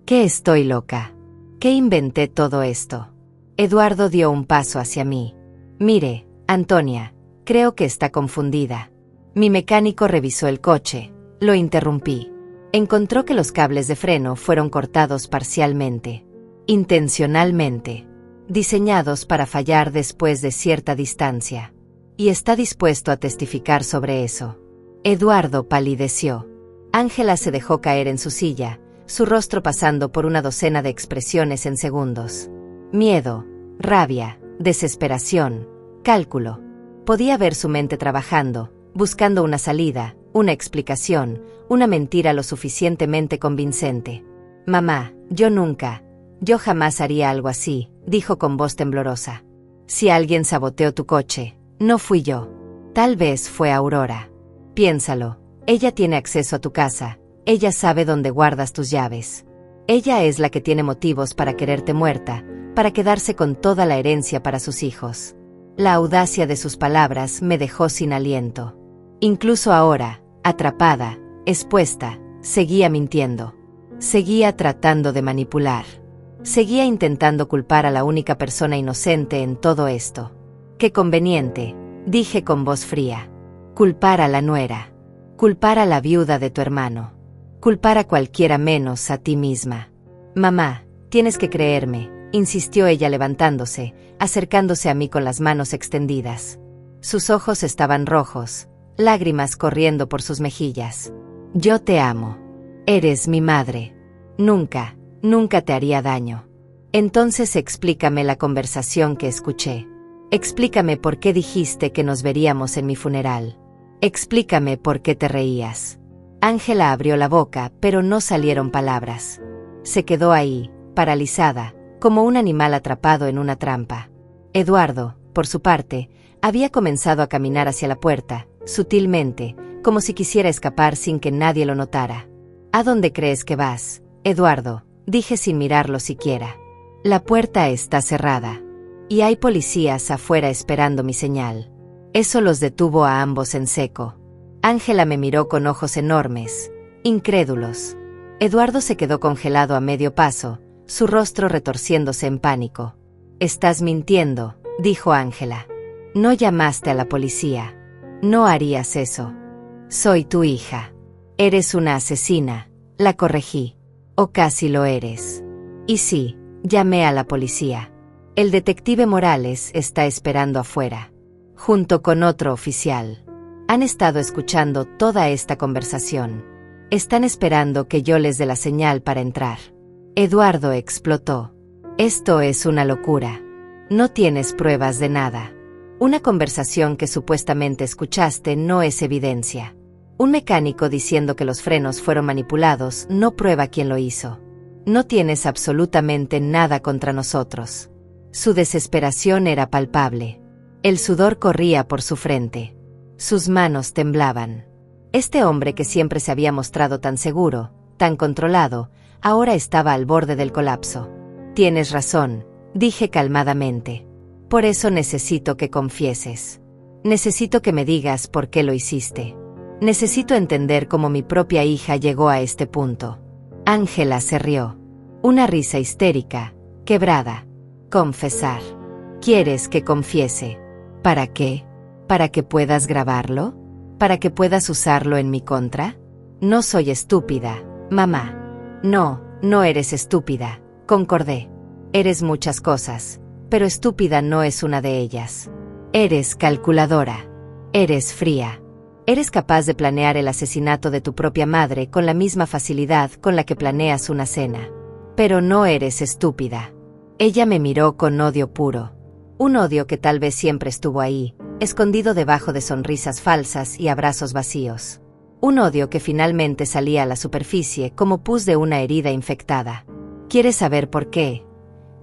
¿Que estoy loca? ¿Que inventé todo esto? Eduardo dio un paso hacia mí. Mire, Antonia, creo que está confundida. Mi mecánico revisó el coche. Lo interrumpí. Encontró que los cables de freno fueron cortados parcialmente. Intencionalmente. Diseñados para fallar después de cierta distancia. Y está dispuesto a testificar sobre eso. Eduardo palideció. Ángela se dejó caer en su silla, su rostro pasando por una docena de expresiones en segundos. Miedo, rabia, desesperación, cálculo. Podía ver su mente trabajando, buscando una salida, una explicación, una mentira lo suficientemente convincente. Mamá, yo jamás haría algo así, dijo con voz temblorosa. Si alguien saboteó tu coche, no fui yo. Tal vez fue Aurora. Piénsalo, ella tiene acceso a tu casa, ella sabe dónde guardas tus llaves. Ella es la que tiene motivos para quererte muerta, para quedarse con toda la herencia para sus hijos. La audacia de sus palabras me dejó sin aliento. Incluso ahora, atrapada, expuesta, seguía mintiendo. Seguía tratando de manipular. Seguía intentando culpar a la única persona inocente en todo esto. Qué conveniente, dije con voz fría. Culpar a la nuera. Culpar a la viuda de tu hermano. Culpar a cualquiera menos a ti misma. Mamá, tienes que creerme, insistió ella levantándose, acercándose a mí con las manos extendidas. Sus ojos estaban rojos, lágrimas corriendo por sus mejillas. Yo te amo. Eres mi madre. Nunca te haría daño. Entonces explícame la conversación que escuché. Explícame por qué dijiste que nos veríamos en mi funeral. Explícame por qué te reías. Ángela abrió la boca, pero no salieron palabras. Se quedó ahí, paralizada, como un animal atrapado en una trampa. Eduardo, por su parte, había comenzado a caminar hacia la puerta, sutilmente, como si quisiera escapar sin que nadie lo notara. ¿A dónde crees que vas, Eduardo?, dije sin mirarlo siquiera. La puerta está cerrada. Y hay policías afuera esperando mi señal. Eso los detuvo a ambos en seco. Ángela me miró con ojos enormes, incrédulos. Eduardo se quedó congelado a medio paso, su rostro retorciéndose en pánico. Estás mintiendo, dijo Ángela. No llamaste a la policía. No harías eso. Soy tu hija. Eres una asesina, la corregí. O casi lo eres. Y sí, llamé a la policía. El detective Morales está esperando afuera, junto con otro oficial. Han estado escuchando toda esta conversación. Están esperando que yo les dé la señal para entrar. Eduardo explotó. Esto es una locura. No tienes pruebas de nada. Una conversación que supuestamente escuchaste no es evidencia. Un mecánico diciendo que los frenos fueron manipulados no prueba quién lo hizo. No tienes absolutamente nada contra nosotros. Su desesperación era palpable. El sudor corría por su frente. Sus manos temblaban. Este hombre que siempre se había mostrado tan seguro, tan controlado, ahora estaba al borde del colapso. Tienes razón, dije calmadamente. Por eso necesito que confieses. Necesito que me digas por qué lo hiciste. Necesito entender cómo mi propia hija llegó a este punto. Ángela se rió. Una risa histérica, quebrada. Confesar. ¿Quieres que confiese? ¿Para qué? ¿Para que puedas grabarlo? ¿Para que puedas usarlo en mi contra? No soy estúpida, mamá. No, no eres estúpida, concordé. Eres muchas cosas, pero estúpida no es una de ellas. Eres calculadora. Eres fría. Eres capaz de planear el asesinato de tu propia madre con la misma facilidad con la que planeas una cena. Pero no eres estúpida. Ella me miró con odio puro. Un odio que tal vez siempre estuvo ahí, escondido debajo de sonrisas falsas y abrazos vacíos. Un odio que finalmente salía a la superficie como pus de una herida infectada. ¿Quieres saber por qué?,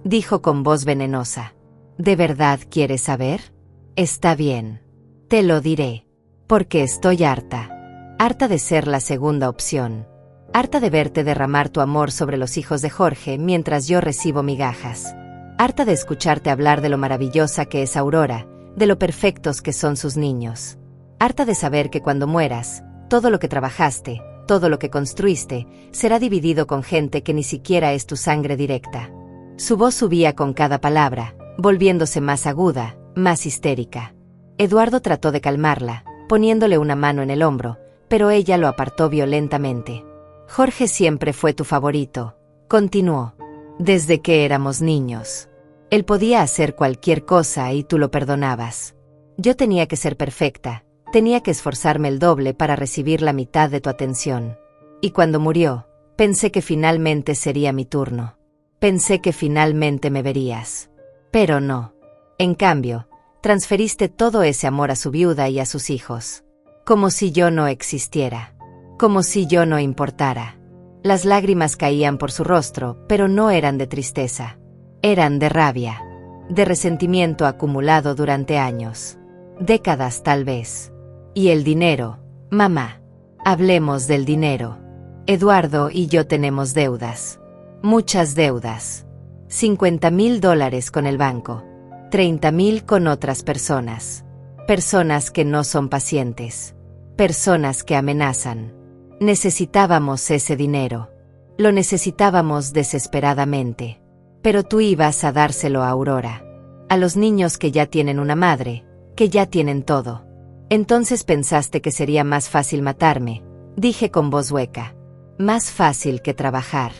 dijo con voz venenosa. ¿De verdad quieres saber? Está bien. Te lo diré. Porque estoy harta. Harta de ser la segunda opción. Harta de verte derramar tu amor sobre los hijos de Jorge mientras yo recibo migajas. Harta de escucharte hablar de lo maravillosa que es Aurora, de lo perfectos que son sus niños. Harta de saber que cuando mueras, todo lo que trabajaste, todo lo que construiste, será dividido con gente que ni siquiera es tu sangre directa. Su voz subía con cada palabra, volviéndose más aguda, más histérica. Eduardo trató de calmarla, poniéndole una mano en el hombro, pero ella lo apartó violentamente. Jorge siempre fue tu favorito, continuó. Desde que éramos niños. Él podía hacer cualquier cosa y tú lo perdonabas. Yo tenía que ser perfecta, tenía que esforzarme el doble para recibir la mitad de tu atención. Y cuando murió, pensé que finalmente sería mi turno. Pensé que finalmente me verías. Pero no. En cambio, transferiste todo ese amor a su viuda y a sus hijos. Como si yo no existiera. Como si yo no importara. Las lágrimas caían por su rostro, pero no eran de tristeza. Eran de rabia. De resentimiento acumulado durante años. Décadas tal vez. Y el dinero, mamá. Hablemos del dinero. Eduardo y yo tenemos deudas. Muchas deudas. $50,000 con el banco. 30,000 con otras personas. Personas que no son pacientes. Personas que amenazan. Necesitábamos ese dinero. Lo necesitábamos desesperadamente. Pero tú ibas a dárselo a Aurora. A los niños que ya tienen una madre, que ya tienen todo. Entonces pensaste que sería más fácil matarme, dije con voz hueca. Más fácil que trabajar.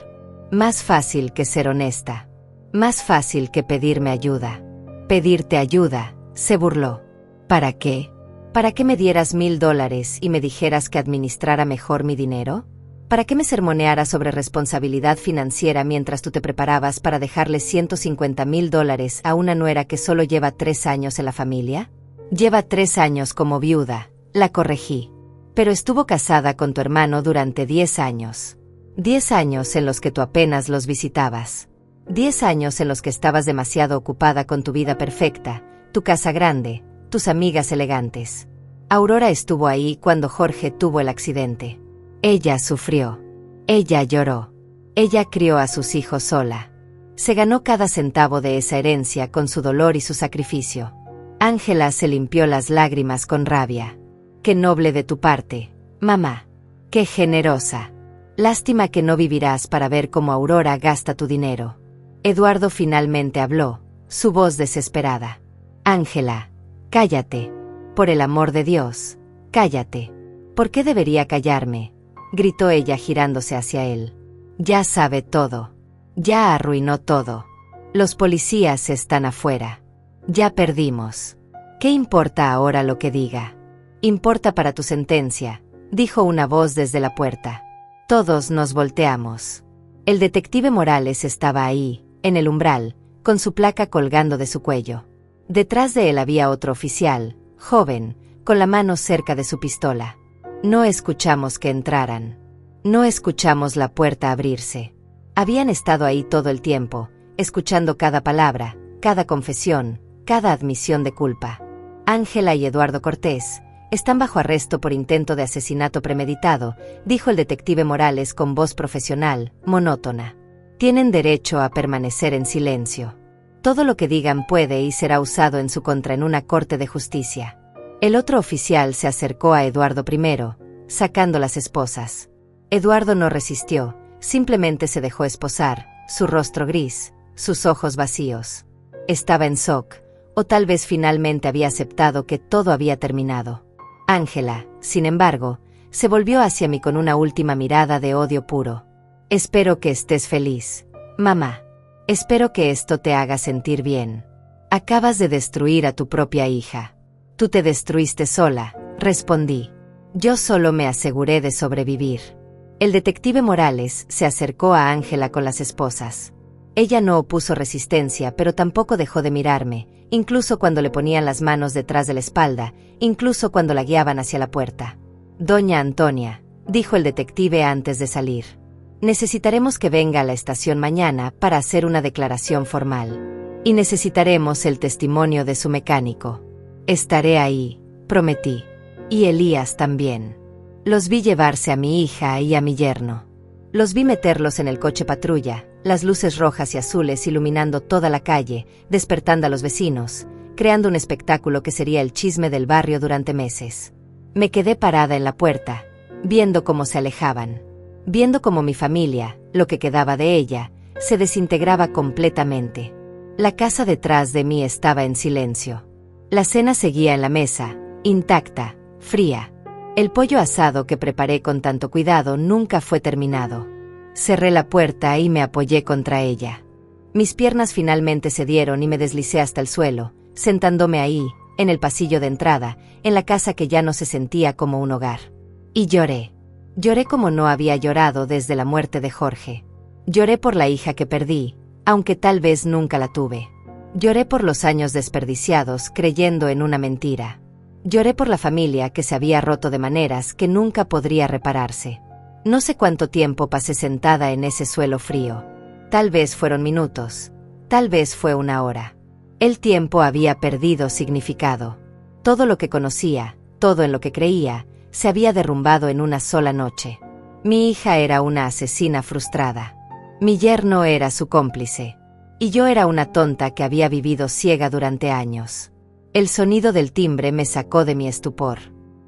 Más fácil que ser honesta. Más fácil que pedirme ayuda. Pedirte ayuda, se burló. ¿Para qué? ¿Para qué me dieras $1,000 y me dijeras que administrara mejor mi dinero? ¿Para qué me sermonearas sobre responsabilidad financiera mientras tú te preparabas para dejarle $150,000 a una nuera que solo lleva 3 años en la familia? Lleva 3 años como viuda, la corregí. Pero estuvo casada con tu hermano durante 10 años. 10 años en los que tú apenas los visitabas. 10 años en los que estabas demasiado ocupada con tu vida perfecta, tu casa grande, tus amigas elegantes. Aurora estuvo ahí cuando Jorge tuvo el accidente. Ella sufrió. Ella lloró. Ella crió a sus hijos sola. Se ganó cada centavo de esa herencia con su dolor y su sacrificio. Ángela se limpió las lágrimas con rabia. Qué noble de tu parte, mamá. Qué generosa. Lástima que no vivirás para ver cómo Aurora gasta tu dinero. Eduardo finalmente habló, su voz desesperada. Ángela, cállate. Por el amor de Dios, cállate. ¿Por qué debería callarme?, gritó ella girándose hacia él. Ya sabe todo. Ya arruinó todo. Los policías están afuera. Ya perdimos. ¿Qué importa ahora lo que diga? Importa para tu sentencia, dijo una voz desde la puerta. Todos nos volteamos. El detective Morales estaba ahí, en el umbral, con su placa colgando de su cuello. Detrás de él había otro oficial, joven, con la mano cerca de su pistola. No escuchamos que entraran. No escuchamos la puerta abrirse. Habían estado ahí todo el tiempo, escuchando cada palabra, cada confesión, cada admisión de culpa. Ángela y Eduardo Cortés están bajo arresto por intento de asesinato premeditado, dijo el detective Morales con voz profesional, monótona. Tienen derecho a permanecer en silencio. Todo lo que digan puede y será usado en su contra en una corte de justicia. El otro oficial se acercó a Eduardo primero, sacando las esposas. Eduardo no resistió, simplemente se dejó esposar, su rostro gris, sus ojos vacíos. Estaba en shock, o tal vez finalmente había aceptado que todo había terminado. Ángela, sin embargo, se volvió hacia mí con una última mirada de odio puro. Espero que estés feliz, mamá. Espero que esto te haga sentir bien. Acabas de destruir a tu propia hija. Tú te destruiste sola, respondí. Yo solo me aseguré de sobrevivir. El detective Morales se acercó a Ángela con las esposas. Ella no opuso resistencia, pero tampoco dejó de mirarme, incluso cuando le ponían las manos detrás de la espalda, incluso cuando la guiaban hacia la puerta. Doña Antonia, dijo el detective antes de salir. Necesitaremos que venga a la estación mañana para hacer una declaración formal. Y necesitaremos el testimonio de su mecánico. Estaré ahí, prometí. Y Elías también. Los vi llevarse a mi hija y a mi yerno. Los vi meterlos en el coche patrulla, las luces rojas y azules iluminando toda la calle, despertando a los vecinos, creando un espectáculo que sería el chisme del barrio durante meses. Me quedé parada en la puerta, viendo cómo se alejaban, viendo cómo mi familia, lo que quedaba de ella, se desintegraba completamente. La casa detrás de mí estaba en silencio. La cena seguía en la mesa, intacta, fría. El pollo asado que preparé con tanto cuidado nunca fue terminado. Cerré la puerta y me apoyé contra ella. Mis piernas finalmente cedieron y me deslicé hasta el suelo, sentándome ahí, en el pasillo de entrada, en la casa que ya no se sentía como un hogar. Y lloré. Lloré como no había llorado desde la muerte de Jorge. Lloré por la hija que perdí, aunque tal vez nunca la tuve. Lloré por los años desperdiciados creyendo en una mentira. Lloré por la familia que se había roto de maneras que nunca podría repararse. No sé cuánto tiempo pasé sentada en ese suelo frío. Tal vez fueron minutos. Tal vez fue una hora. El tiempo había perdido significado. Todo lo que conocía, todo en lo que creía, se había derrumbado en una sola noche. Mi hija era una asesina frustrada. Mi yerno era su cómplice. Y yo era una tonta que había vivido ciega durante años. El sonido del timbre me sacó de mi estupor.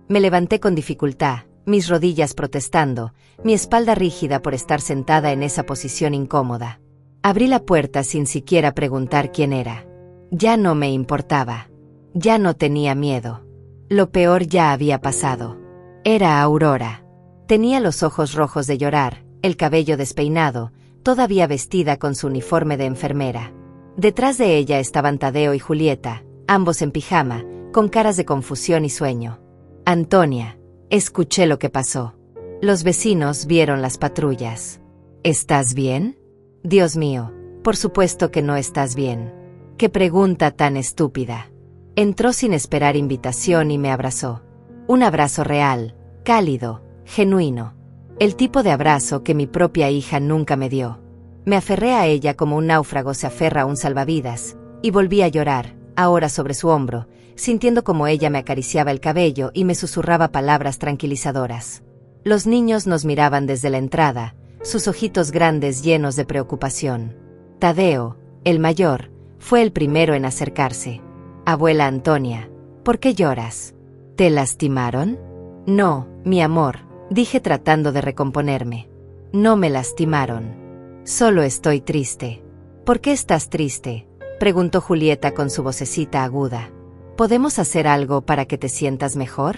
Me levanté con dificultad, mis rodillas protestando, mi espalda rígida por estar sentada en esa posición incómoda. Abrí la puerta sin siquiera preguntar quién era. Ya no me importaba. Ya no tenía miedo. Lo peor ya había pasado. Era Aurora. Tenía los ojos rojos de llorar, el cabello despeinado, todavía vestida con su uniforme de enfermera. Detrás de ella estaban Tadeo y Julieta, ambos en pijama, con caras de confusión y sueño. Antonia, escuché lo que pasó. Los vecinos vieron las patrullas. ¿Estás bien? Dios mío, por supuesto que no estás bien. ¡Qué pregunta tan estúpida! Entró sin esperar invitación y me abrazó. Un abrazo real, cálido, genuino. El tipo de abrazo que mi propia hija nunca me dio. Me aferré a ella como un náufrago se aferra a un salvavidas, y volví a llorar, ahora sobre su hombro, sintiendo como ella me acariciaba el cabello y me susurraba palabras tranquilizadoras. Los niños nos miraban desde la entrada, sus ojitos grandes llenos de preocupación. Tadeo, el mayor, fue el primero en acercarse. Abuela Antonia, ¿por qué lloras? ¿Te lastimaron? No, mi amor, dije tratando de recomponerme. No me lastimaron. Solo estoy triste. ¿Por qué estás triste?, preguntó Julieta con su vocecita aguda. ¿Podemos hacer algo para que te sientas mejor?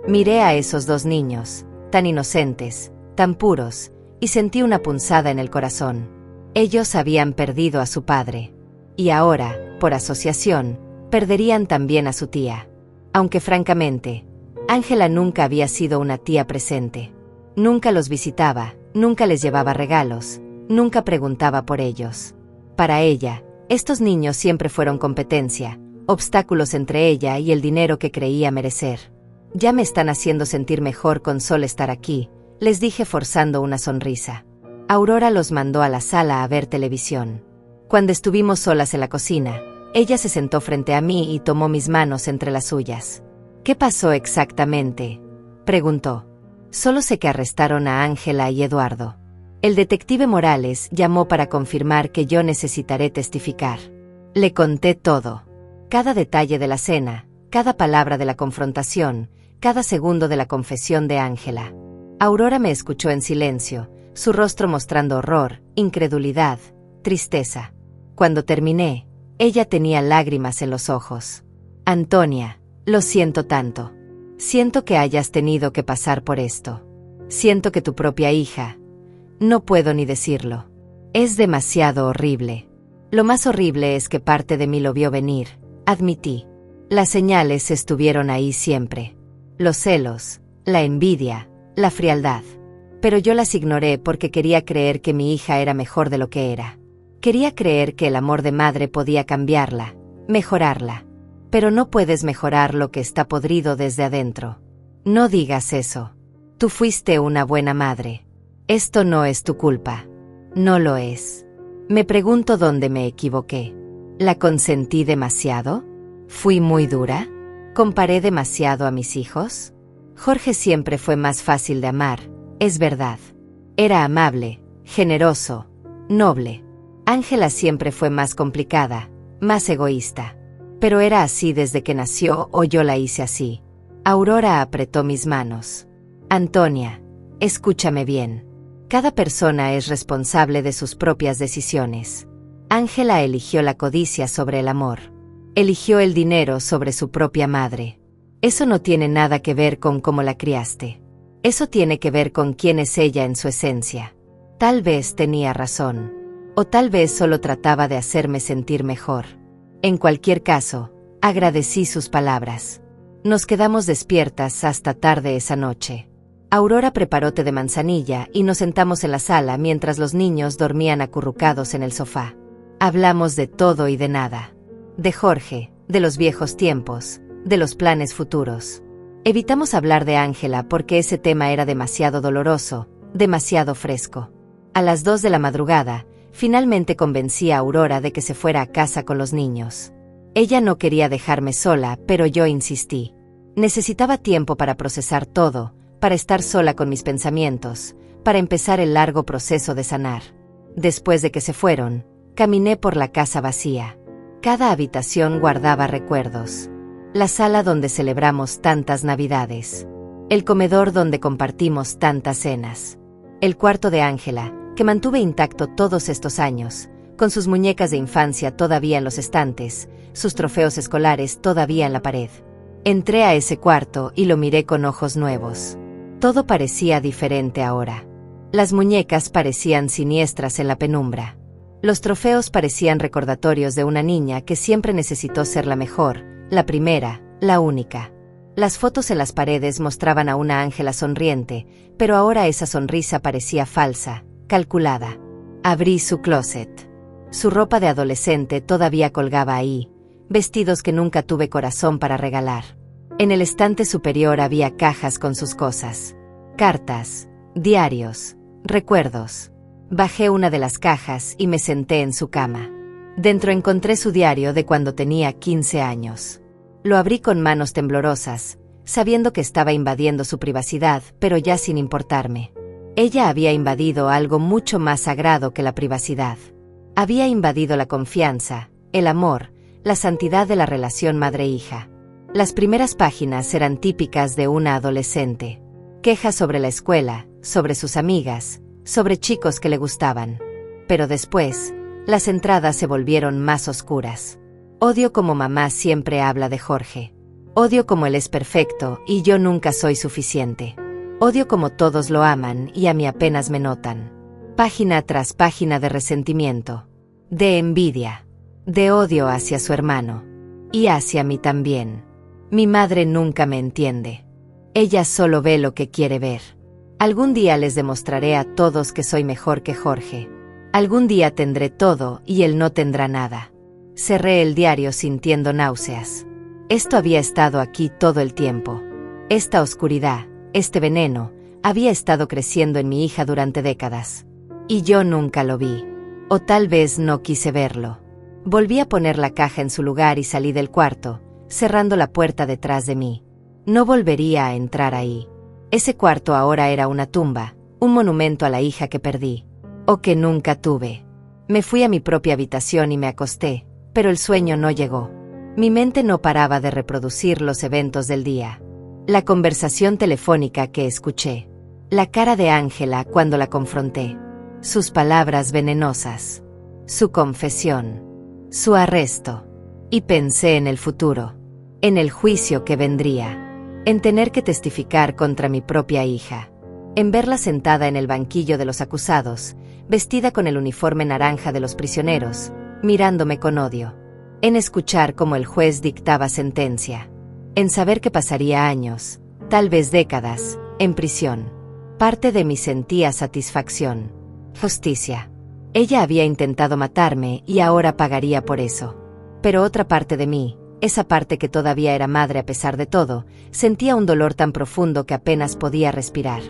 Miré a esos dos niños, tan inocentes, tan puros, y sentí una punzada en el corazón. Ellos habían perdido a su padre. Y ahora, por asociación, perderían también a su tía. Aunque francamente, Ángela nunca había sido una tía presente. Nunca los visitaba, nunca les llevaba regalos, nunca preguntaba por ellos. Para ella, estos niños siempre fueron competencia, obstáculos entre ella y el dinero que creía merecer. Ya me están haciendo sentir mejor con solo estar aquí, les dije forzando una sonrisa. Aurora los mandó a la sala a ver televisión. Cuando estuvimos solas en la cocina, ella se sentó frente a mí y tomó mis manos entre las suyas. ¿Qué pasó exactamente?, preguntó. Solo sé que arrestaron a Ángela y Eduardo. El detective Morales llamó para confirmar que yo necesitaré testificar. Le conté todo. Cada detalle de la cena, cada palabra de la confrontación, cada segundo de la confesión de Ángela. Aurora me escuchó en silencio, su rostro mostrando horror, incredulidad, tristeza. Cuando terminé, ella tenía lágrimas en los ojos. Antonia, lo siento tanto. Siento que hayas tenido que pasar por esto. Siento que tu propia hija... No puedo ni decirlo. Es demasiado horrible. Lo más horrible es que parte de mí lo vio venir, admití. Las señales estuvieron ahí siempre. Los celos, la envidia, la frialdad. Pero yo las ignoré porque quería creer que mi hija era mejor de lo que era. Quería creer que el amor de madre podía cambiarla, mejorarla. Pero no puedes mejorar lo que está podrido desde adentro. No digas eso. Tú fuiste una buena madre. Esto no es tu culpa. No lo es. Me pregunto dónde me equivoqué. ¿La consentí demasiado? ¿Fui muy dura? ¿Comparé demasiado a mis hijos? Jorge siempre fue más fácil de amar, es verdad. Era amable, generoso, noble. Ángela siempre fue más complicada, más egoísta. Pero era así desde que nació o yo la hice así. Aurora apretó mis manos. Antonia, escúchame bien. Cada persona es responsable de sus propias decisiones. Ángela eligió la codicia sobre el amor. Eligió el dinero sobre su propia madre. Eso no tiene nada que ver con cómo la criaste. Eso tiene que ver con quién es ella en su esencia. Tal vez tenía razón. O tal vez solo trataba de hacerme sentir mejor. En cualquier caso, agradecí sus palabras. Nos quedamos despiertas hasta tarde esa noche. Aurora preparó té de manzanilla y nos sentamos en la sala mientras los niños dormían acurrucados en el sofá. Hablamos de todo y de nada. De Jorge, de los viejos tiempos, de los planes futuros. Evitamos hablar de Ángela porque ese tema era demasiado doloroso, demasiado fresco. A las 2 de la madrugada, finalmente convencí a Aurora de que se fuera a casa con los niños. Ella no quería dejarme sola, pero yo insistí. Necesitaba tiempo para procesar todo, para estar sola con mis pensamientos, para empezar el largo proceso de sanar. Después de que se fueron, caminé por la casa vacía. Cada habitación guardaba recuerdos. La sala donde celebramos tantas Navidades. El comedor donde compartimos tantas cenas. El cuarto de Ángela, que mantuve intacto todos estos años, con sus muñecas de infancia todavía en los estantes, sus trofeos escolares todavía en la pared. Entré a ese cuarto y lo miré con ojos nuevos. Todo parecía diferente ahora. Las muñecas parecían siniestras en la penumbra. Los trofeos parecían recordatorios de una niña que siempre necesitó ser la mejor, la primera, la única. Las fotos en las paredes mostraban a una Ángela sonriente, pero ahora esa sonrisa parecía falsa, calculada. Abrí su closet. Su ropa de adolescente todavía colgaba ahí, vestidos que nunca tuve corazón para regalar. En el estante superior había cajas con sus cosas. Cartas, diarios, recuerdos. Bajé una de las cajas y me senté en su cama. Dentro encontré su diario de cuando tenía 15 años. Lo abrí con manos temblorosas, sabiendo que estaba invadiendo su privacidad, pero ya sin importarme. Ella había invadido algo mucho más sagrado que la privacidad. Había invadido la confianza, el amor, la santidad de la relación madre-hija. Las primeras páginas eran típicas de una adolescente. Quejas sobre la escuela, sobre sus amigas, sobre chicos que le gustaban. Pero después, las entradas se volvieron más oscuras. Odio como mamá siempre habla de Jorge. Odio como él es perfecto y yo nunca soy suficiente. Odio como todos lo aman y a mí apenas me notan. Página tras página de resentimiento, de envidia, de odio hacia su hermano. Y hacia mí también. Mi madre nunca me entiende. Ella solo ve lo que quiere ver. Algún día les demostraré a todos que soy mejor que Jorge. Algún día tendré todo y él no tendrá nada. Cerré el diario sintiendo náuseas. Esto había estado aquí todo el tiempo. Esta oscuridad, este veneno, había estado creciendo en mi hija durante décadas. Y yo nunca lo vi. O tal vez no quise verlo. Volví a poner la caja en su lugar y salí del cuarto, cerrando la puerta detrás de mí. No volvería a entrar ahí. Ese cuarto ahora era una tumba, un monumento a la hija que perdí. O que nunca tuve. Me fui a mi propia habitación y me acosté, pero el sueño no llegó. Mi mente no paraba de reproducir los eventos del día. La conversación telefónica que escuché. La cara de Ángela cuando la confronté. Sus palabras venenosas. Su confesión. Su arresto. Y pensé en el futuro. En el juicio que vendría. En tener que testificar contra mi propia hija. En verla sentada en el banquillo de los acusados, vestida con el uniforme naranja de los prisioneros, mirándome con odio. En escuchar cómo el juez dictaba sentencia. En saber que pasaría años, tal vez décadas, en prisión. Parte de mí sentía satisfacción. Justicia. Ella había intentado matarme y ahora pagaría por eso. Pero otra parte de mí, esa parte que todavía era madre a pesar de todo, sentía un dolor tan profundo que apenas podía respirar.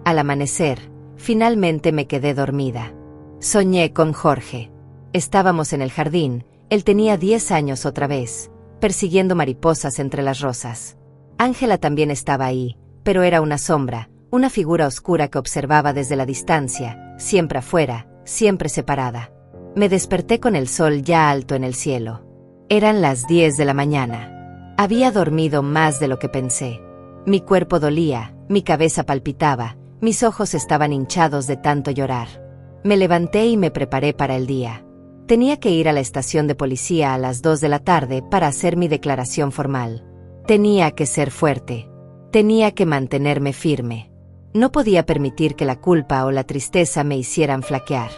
Al amanecer, finalmente me quedé dormida. Soñé con Jorge. Estábamos en el jardín, él tenía 10 años otra vez, persiguiendo mariposas entre las rosas. Ángela también estaba ahí, pero era una sombra, una figura oscura que observaba desde la distancia, siempre afuera, siempre separada. Me desperté con el sol ya alto en el cielo. Eran las 10 de la mañana. Había dormido más de lo que pensé. Mi cuerpo dolía, mi cabeza palpitaba, mis ojos estaban hinchados de tanto llorar. Me levanté y me preparé para el día. Tenía que ir a la estación de policía a las 2 de la tarde para hacer mi declaración formal. Tenía que ser fuerte. Tenía que mantenerme firme. No podía permitir que la culpa o la tristeza me hicieran flaquear.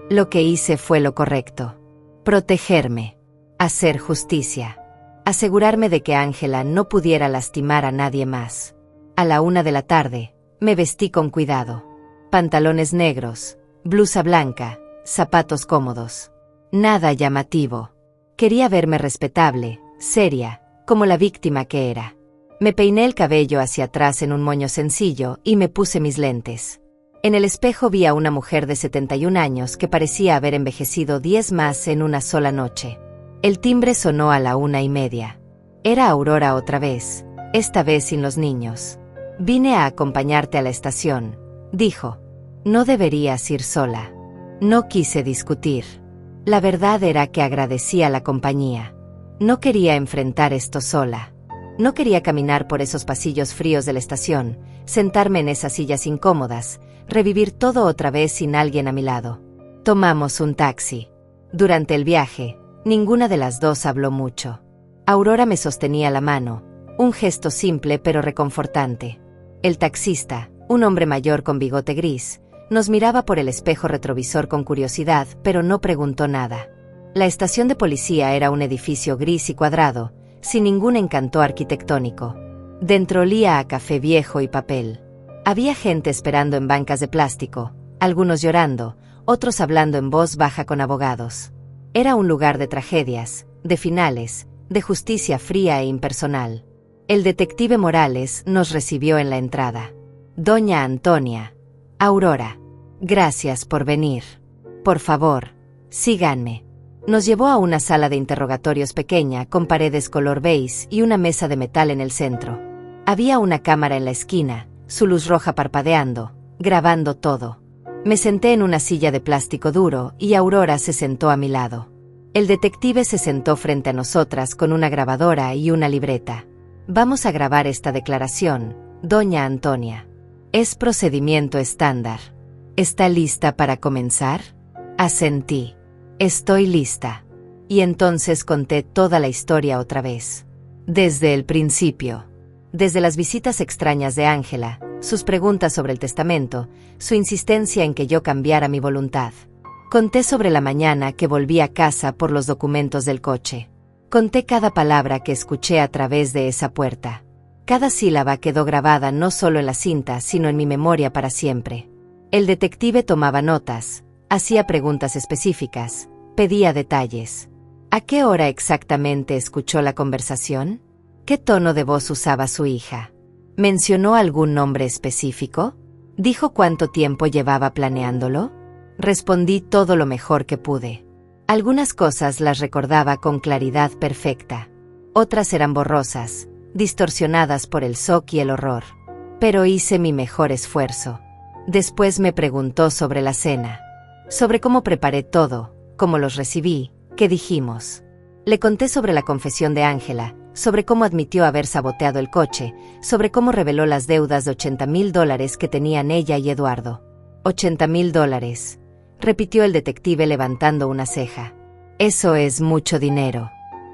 Lo que hice fue lo correcto. Protegerme. Hacer justicia. Asegurarme de que Ángela no pudiera lastimar a nadie más. A la 1 de la tarde, me vestí con cuidado. Pantalones negros, blusa blanca, zapatos cómodos. Nada llamativo. Quería verme respetable, seria, como la víctima que era. Me peiné el cabello hacia atrás en un moño sencillo y me puse mis lentes. En el espejo vi a una mujer de 71 años que parecía haber envejecido 10 más en una sola noche. El timbre sonó a la 1:30. Era Aurora otra vez, esta vez sin los niños. Vine a acompañarte a la estación, dijo. No deberías ir sola. No quise discutir. La verdad era que agradecía la compañía. No quería enfrentar esto sola. No quería caminar por esos pasillos fríos de la estación, sentarme en esas sillas incómodas, revivir todo otra vez sin alguien a mi lado. Tomamos un taxi. Durante el viaje, ninguna de las dos habló mucho. Aurora me sostenía la mano, un gesto simple pero reconfortante. El taxista, un hombre mayor con bigote gris, nos miraba por el espejo retrovisor con curiosidad, pero no preguntó nada. La estación de policía era un edificio gris y cuadrado, sin ningún encanto arquitectónico. Dentro olía a café viejo y papel. Había gente esperando en bancas de plástico, algunos llorando, otros hablando en voz baja con abogados. Era un lugar de tragedias, de finales, de justicia fría e impersonal. El detective Morales nos recibió en la entrada. Doña Antonia. Aurora. Gracias por venir. Por favor, síganme. Nos llevó a una sala de interrogatorios pequeña con paredes color beige y una mesa de metal en el centro. Había una cámara en la esquina, su luz roja parpadeando, grabando todo. Me senté en una silla de plástico duro y Aurora se sentó a mi lado. El detective se sentó frente a nosotras con una grabadora y una libreta. Vamos a grabar esta declaración, doña Antonia. Es procedimiento estándar. ¿Está lista para comenzar? Asentí. Estoy lista. Y entonces conté toda la historia otra vez. Desde el principio. Desde las visitas extrañas de Ángela, sus preguntas sobre el testamento, su insistencia en que yo cambiara mi voluntad. Conté sobre la mañana que volví a casa por los documentos del coche. Conté cada palabra que escuché a través de esa puerta. Cada sílaba quedó grabada no solo en la cinta, sino en mi memoria para siempre. El detective tomaba notas, hacía preguntas específicas, pedía detalles. ¿A qué hora exactamente escuchó la conversación? ¿Qué tono de voz usaba su hija? ¿Mencionó algún nombre específico? ¿Dijo cuánto tiempo llevaba planeándolo? Respondí todo lo mejor que pude. Algunas cosas las recordaba con claridad perfecta. Otras eran borrosas, distorsionadas por el shock y el horror. Pero hice mi mejor esfuerzo. Después me preguntó sobre la cena. Sobre cómo preparé todo, cómo los recibí, qué dijimos. Le conté sobre la confesión de Ángela, sobre cómo admitió haber saboteado el coche, sobre cómo reveló las deudas de $80,000 que tenían ella y Eduardo. $80,000, repitió el detective levantando una ceja. Eso es mucho dinero.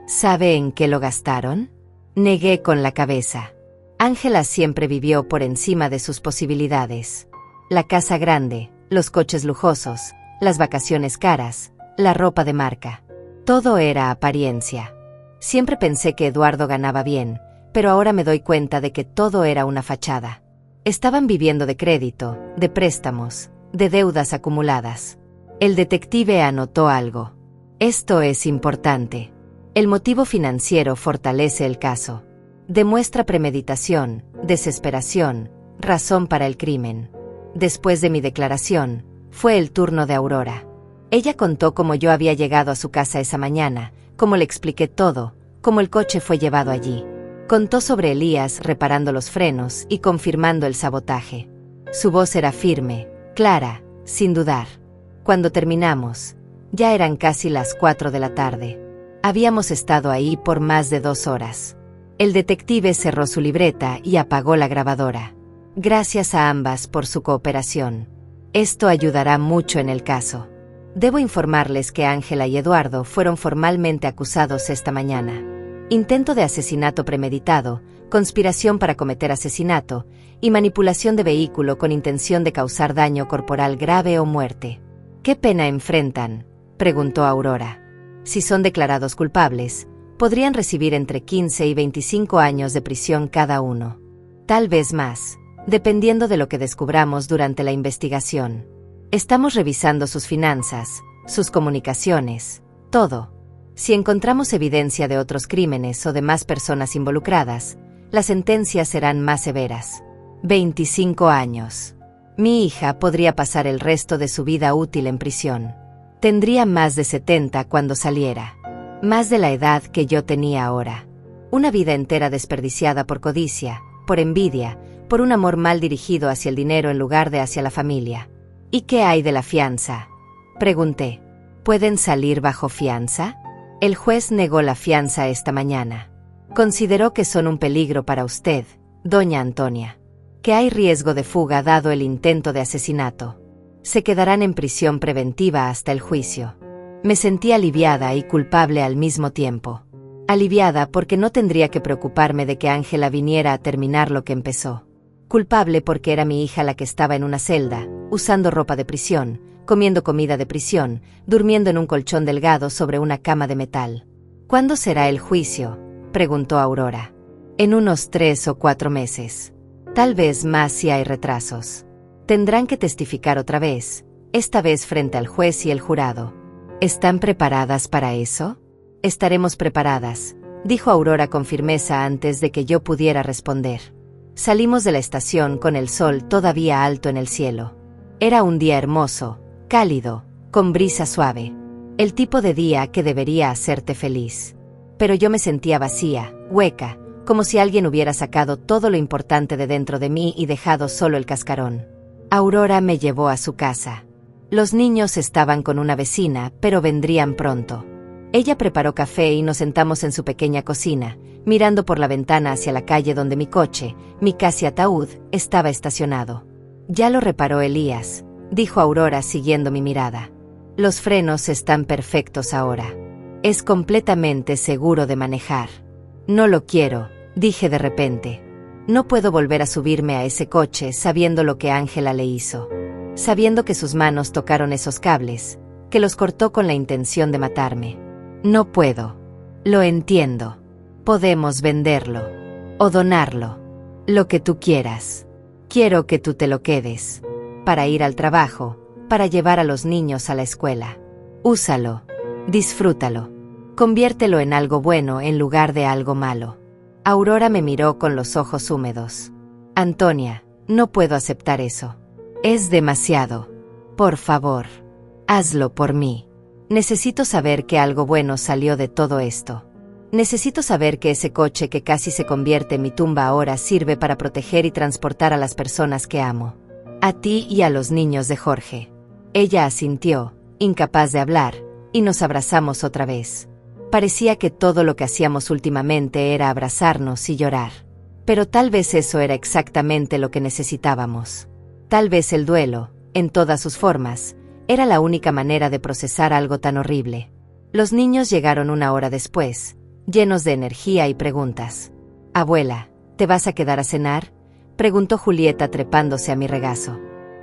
¿Sabe en qué lo gastaron? Negué con la cabeza. Ángela siempre vivió por encima de sus posibilidades. La casa grande, los coches lujosos, las vacaciones caras, la ropa de marca. Todo era apariencia. Siempre pensé que Eduardo ganaba bien, pero ahora me doy cuenta de que todo era una fachada. Estaban viviendo de crédito, de préstamos, de deudas acumuladas. El detective anotó algo. Esto es importante. El motivo financiero fortalece el caso. Demuestra premeditación, desesperación, razón para el crimen. Después de mi declaración, fue el turno de Aurora. Ella contó cómo yo había llegado a su casa esa mañana, cómo le expliqué todo, cómo el coche fue llevado allí. Contó sobre Elías reparando los frenos y confirmando el sabotaje. Su voz era firme, clara, sin dudar. Cuando terminamos, ya eran casi las 4 de la tarde. Habíamos estado ahí por más de 2 horas. El detective cerró su libreta y apagó la grabadora. Gracias a ambas por su cooperación. Esto ayudará mucho en el caso. Debo informarles que Ángela y Eduardo fueron formalmente acusados esta mañana. Intento de asesinato premeditado, conspiración para cometer asesinato y manipulación de vehículo con intención de causar daño corporal grave o muerte. ¿Qué pena enfrentan?, preguntó Aurora. Si son declarados culpables, podrían recibir entre 15 y 25 años de prisión cada uno. Tal vez más, dependiendo de lo que descubramos durante la investigación. Estamos revisando sus finanzas, sus comunicaciones, todo. Si encontramos evidencia de otros crímenes o de más personas involucradas, las sentencias serán más severas. 25 años. Mi hija podría pasar el resto de su vida útil en prisión. Tendría más de 70 cuando saliera. Más de la edad que yo tenía ahora. Una vida entera desperdiciada por codicia, por envidia, por un amor mal dirigido hacia el dinero en lugar de hacia la familia. ¿Y qué hay de la fianza?, pregunté. ¿Pueden salir bajo fianza? El juez negó la fianza esta mañana. Consideró que son un peligro para usted, doña Antonia. Que hay riesgo de fuga dado el intento de asesinato. Se quedarán en prisión preventiva hasta el juicio. Me sentí aliviada y culpable al mismo tiempo. Aliviada porque no tendría que preocuparme de que Ángela viniera a terminar lo que empezó. Culpable porque era mi hija la que estaba en una celda, usando ropa de prisión, comiendo comida de prisión, durmiendo en un colchón delgado sobre una cama de metal. ¿Cuándo será el juicio?, preguntó Aurora. En unos 3 o 4 meses. Tal vez más si hay retrasos. Tendrán que testificar otra vez, esta vez frente al juez y el jurado. ¿Están preparadas para eso? Estaremos preparadas, dijo Aurora con firmeza antes de que yo pudiera responder. Salimos de la estación con el sol todavía alto en el cielo. Era un día hermoso, cálido, con brisa suave. El tipo de día que debería hacerte feliz. Pero yo me sentía vacía, hueca, como si alguien hubiera sacado todo lo importante de dentro de mí y dejado solo el cascarón. Aurora me llevó a su casa. Los niños estaban con una vecina, pero vendrían pronto. Ella preparó café y nos sentamos en su pequeña cocina, mirando por la ventana hacia la calle donde mi coche, mi casi ataúd, estaba estacionado. Ya lo reparó Elías, dijo Aurora siguiendo mi mirada. Los frenos están perfectos ahora. Es completamente seguro de manejar. No lo quiero, dije de repente. No puedo volver a subirme a ese coche sabiendo lo que Ángela le hizo. Sabiendo que sus manos tocaron esos cables, que los cortó con la intención de matarme. No puedo. Lo entiendo. Podemos venderlo. O donarlo. Lo que tú quieras. Quiero que tú te lo quedes. Para ir al trabajo, para llevar a los niños a la escuela. Úsalo. Disfrútalo. Conviértelo en algo bueno en lugar de algo malo. Aurora me miró con los ojos húmedos. Antonia, no puedo aceptar eso. Es demasiado. Por favor. Hazlo por mí. Necesito saber que algo bueno salió de todo esto. Necesito saber que ese coche que casi se convierte en mi tumba ahora sirve para proteger y transportar a las personas que amo. A ti y a los niños de Jorge. Ella asintió, incapaz de hablar, y nos abrazamos otra vez. Parecía que todo lo que hacíamos últimamente era abrazarnos y llorar. Pero tal vez eso era exactamente lo que necesitábamos. Tal vez el duelo, en todas sus formas, era la única manera de procesar algo tan horrible. Los niños llegaron 1 hora después, llenos de energía y preguntas. «Abuela, ¿te vas a quedar a cenar?», preguntó Julieta trepándose a mi regazo.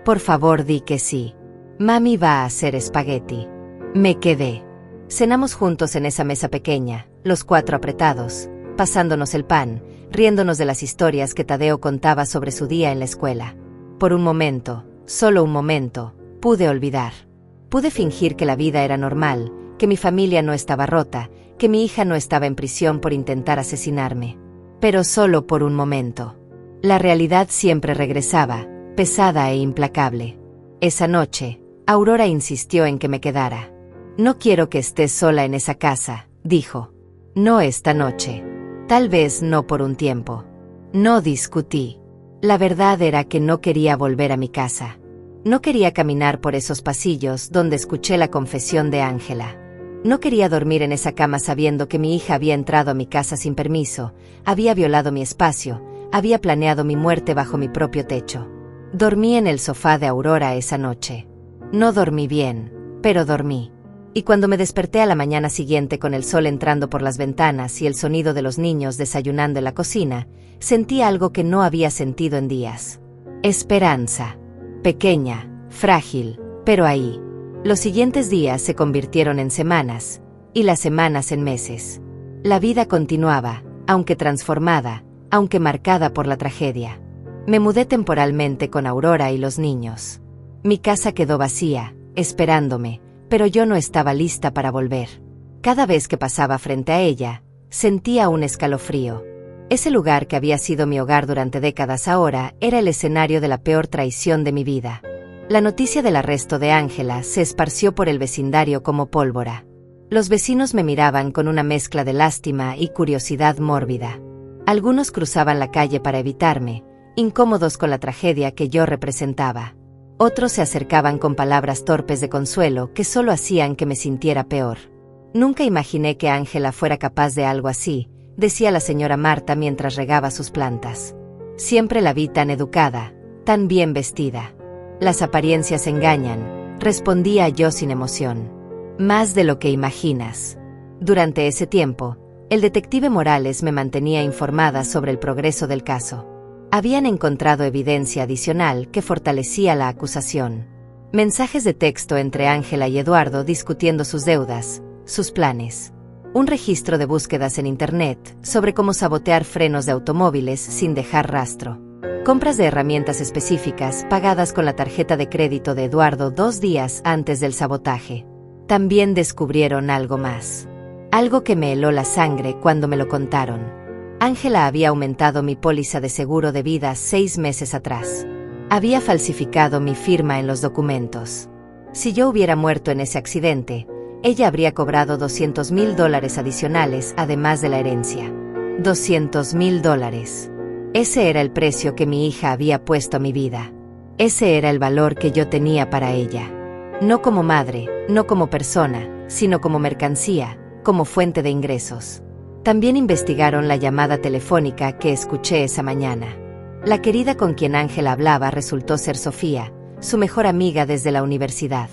«Por favor, di que sí. Mami va a hacer espagueti». Me quedé. Cenamos juntos en esa mesa pequeña, los 4 apretados, pasándonos el pan, riéndonos de las historias que Tadeo contaba sobre su día en la escuela. Por un momento, solo un momento, pude olvidar. Pude fingir que la vida era normal, que mi familia no estaba rota, que mi hija no estaba en prisión por intentar asesinarme. Pero solo por un momento. La realidad siempre regresaba, pesada e implacable. Esa noche, Aurora insistió en que me quedara. «No quiero que estés sola en esa casa», dijo. «No esta noche. Tal vez no por un tiempo». No discutí. La verdad era que no quería volver a mi casa. No quería caminar por esos pasillos donde escuché la confesión de Ángela. No quería dormir en esa cama sabiendo que mi hija había entrado a mi casa sin permiso, había violado mi espacio, había planeado mi muerte bajo mi propio techo. Dormí en el sofá de Aurora esa noche. No dormí bien, pero dormí. Y cuando me desperté a la mañana siguiente con el sol entrando por las ventanas y el sonido de los niños desayunando en la cocina, sentí algo que no había sentido en días. Esperanza. Pequeña, frágil, pero ahí. Los siguientes días se convirtieron en semanas, y las semanas en meses. La vida continuaba, aunque transformada, aunque marcada por la tragedia. Me mudé temporalmente con Aurora y los niños. Mi casa quedó vacía, esperándome, pero yo no estaba lista para volver. Cada vez que pasaba frente a ella, sentía un escalofrío. Ese lugar que había sido mi hogar durante décadas ahora era el escenario de la peor traición de mi vida. La noticia del arresto de Ángela se esparció por el vecindario como pólvora. Los vecinos me miraban con una mezcla de lástima y curiosidad mórbida. Algunos cruzaban la calle para evitarme, incómodos con la tragedia que yo representaba. Otros se acercaban con palabras torpes de consuelo que solo hacían que me sintiera peor. «Nunca imaginé que Ángela fuera capaz de algo así», decía la señora Marta mientras regaba sus plantas. «Siempre la vi tan educada, tan bien vestida». «Las apariencias engañan», respondía yo sin emoción. «Más de lo que imaginas». Durante ese tiempo, el detective Morales me mantenía informada sobre el progreso del caso. Habían encontrado evidencia adicional que fortalecía la acusación. Mensajes de texto entre Ángela y Eduardo discutiendo sus deudas, sus planes. Un registro de búsquedas en Internet sobre cómo sabotear frenos de automóviles sin dejar rastro. Compras de herramientas específicas pagadas con la tarjeta de crédito de Eduardo 2 días antes del sabotaje. También descubrieron algo más. Algo que me heló la sangre cuando me lo contaron. Ángela había aumentado mi póliza de seguro de vida 6 meses atrás. Había falsificado mi firma en los documentos. Si yo hubiera muerto en ese accidente, ella habría cobrado $200,000 adicionales además de la herencia. $200,000. Ese era el precio que mi hija había puesto a mi vida. Ese era el valor que yo tenía para ella. No como madre, no como persona, sino como mercancía, como fuente de ingresos. También investigaron la llamada telefónica que escuché esa mañana. La querida con quien Ángela hablaba resultó ser Sofía, su mejor amiga desde la universidad.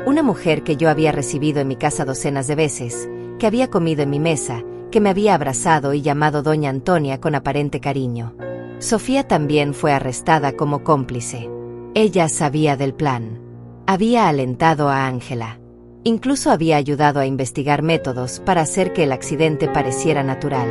Una mujer que yo había recibido en mi casa docenas de veces, que había comido en mi mesa, que me había abrazado y llamado Doña Antonia con aparente cariño. Sofía también fue arrestada como cómplice. Ella sabía del plan. Había alentado a Ángela. Incluso había ayudado a investigar métodos para hacer que el accidente pareciera natural.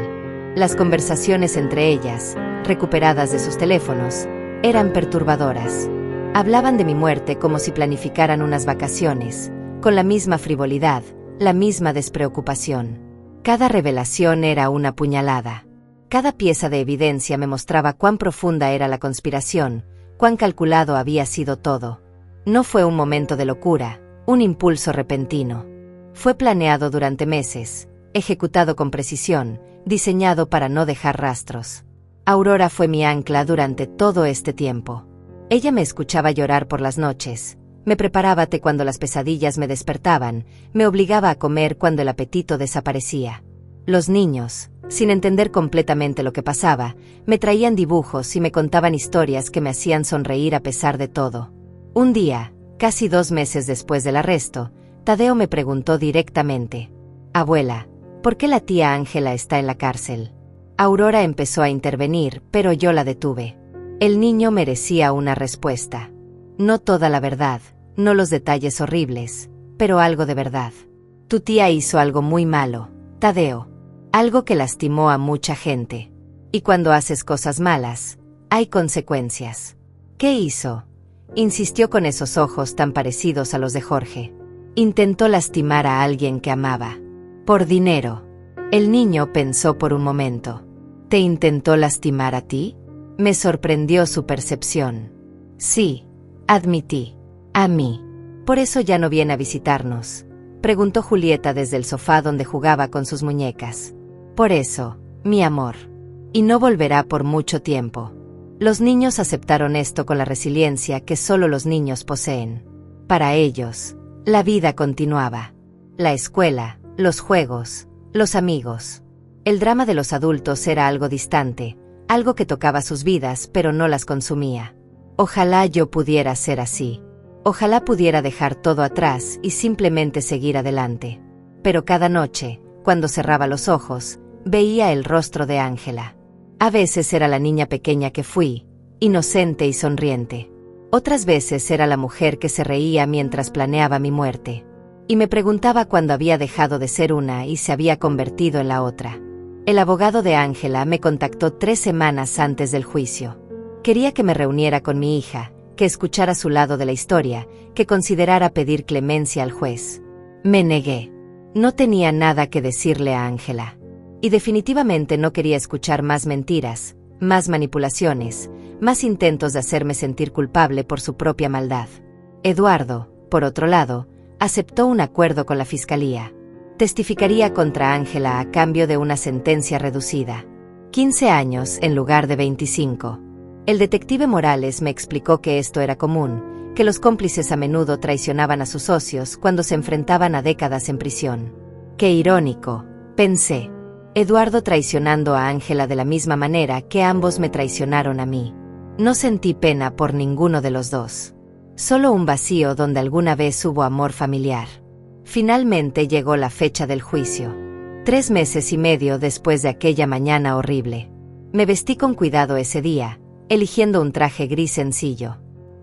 Las conversaciones entre ellas, recuperadas de sus teléfonos, eran perturbadoras. Hablaban de mi muerte como si planificaran unas vacaciones, con la misma frivolidad, la misma despreocupación. Cada revelación era una puñalada. Cada pieza de evidencia me mostraba cuán profunda era la conspiración, cuán calculado había sido todo. No fue un momento de locura, un impulso repentino. Fue planeado durante meses, ejecutado con precisión, diseñado para no dejar rastros. Aurora fue mi ancla durante todo este tiempo. Ella me escuchaba llorar por las noches, Me preparaba té cuando las pesadillas me despertaban, me obligaba a comer cuando el apetito desaparecía. Los niños, sin entender completamente lo que pasaba, me traían dibujos y me contaban historias que me hacían sonreír a pesar de todo. Un día, casi 2 meses después del arresto, Tadeo me preguntó directamente: «Abuela, ¿por qué la tía Ángela está en la cárcel?». Aurora empezó a intervenir, pero yo la detuve. El niño merecía una respuesta. No toda la verdad, no los detalles horribles, pero algo de verdad. Tu tía hizo algo muy malo, Tadeo. Algo que lastimó a mucha gente. Y cuando haces cosas malas, hay consecuencias. ¿Qué hizo? Insistió con esos ojos tan parecidos a los de Jorge. Intentó lastimar a alguien que amaba. Por dinero. El niño pensó por un momento. ¿Te intentó lastimar a ti? Me sorprendió su percepción. Sí, admití. A mí. ¿Por eso ya no viene a visitarnos?, preguntó Julieta desde el sofá donde jugaba con sus muñecas. Por eso, mi amor. Y no volverá por mucho tiempo. Los niños aceptaron esto con la resiliencia que solo los niños poseen. Para ellos, la vida continuaba. La escuela, los juegos, los amigos. El drama de los adultos era algo distante, algo que tocaba sus vidas pero no las consumía. Ojalá yo pudiera ser así. Ojalá pudiera dejar todo atrás y simplemente seguir adelante. Pero cada noche, cuando cerraba los ojos, veía el rostro de Ángela. A veces era la niña pequeña que fui, inocente y sonriente. Otras veces era la mujer que se reía mientras planeaba mi muerte. Y me preguntaba cuándo había dejado de ser una y se había convertido en la otra. El abogado de Ángela me contactó 3 semanas antes del juicio. Quería que me reuniera con mi hija, que escuchara su lado de la historia, que considerara pedir clemencia al juez. Me negué. No tenía nada que decirle a Ángela. Y definitivamente no quería escuchar más mentiras, más manipulaciones, más intentos de hacerme sentir culpable por su propia maldad. Eduardo, por otro lado, aceptó un acuerdo con la fiscalía. Testificaría contra Ángela a cambio de una sentencia reducida. 15 años en lugar de 25. El detective Morales me explicó que esto era común, que los cómplices a menudo traicionaban a sus socios cuando se enfrentaban a décadas en prisión. Qué irónico, pensé. Eduardo traicionando a Ángela de la misma manera que ambos me traicionaron a mí. No sentí pena por ninguno de los dos. Solo un vacío donde alguna vez hubo amor familiar. Finalmente llegó la fecha del juicio. 3 meses y medio después de aquella mañana horrible. Me vestí con cuidado ese día, eligiendo un traje gris sencillo.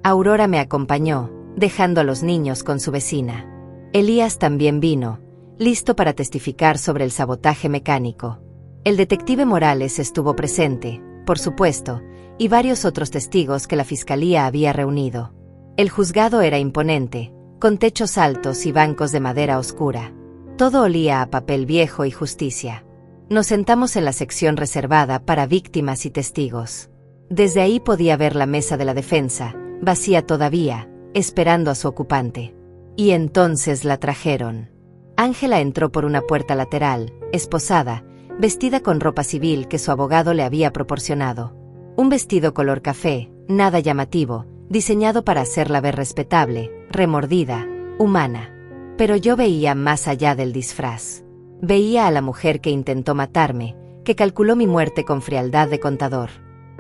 Aurora me acompañó, dejando a los niños con su vecina. Elías también vino, listo para testificar sobre el sabotaje mecánico. El detective Morales estuvo presente, por supuesto, y varios otros testigos que la fiscalía había reunido. El juzgado era imponente, con techos altos y bancos de madera oscura. Todo olía a papel viejo y justicia. Nos sentamos en la sección reservada para víctimas y testigos. Desde ahí podía ver la mesa de la defensa, vacía todavía, esperando a su ocupante. Y entonces la trajeron. Ángela entró por una puerta lateral, esposada, vestida con ropa civil que su abogado le había proporcionado. Un vestido color café, nada llamativo, diseñado para hacerla ver respetable, remordida, humana. Pero yo veía más allá del disfraz. Veía a la mujer que intentó matarme, que calculó mi muerte con frialdad de contador.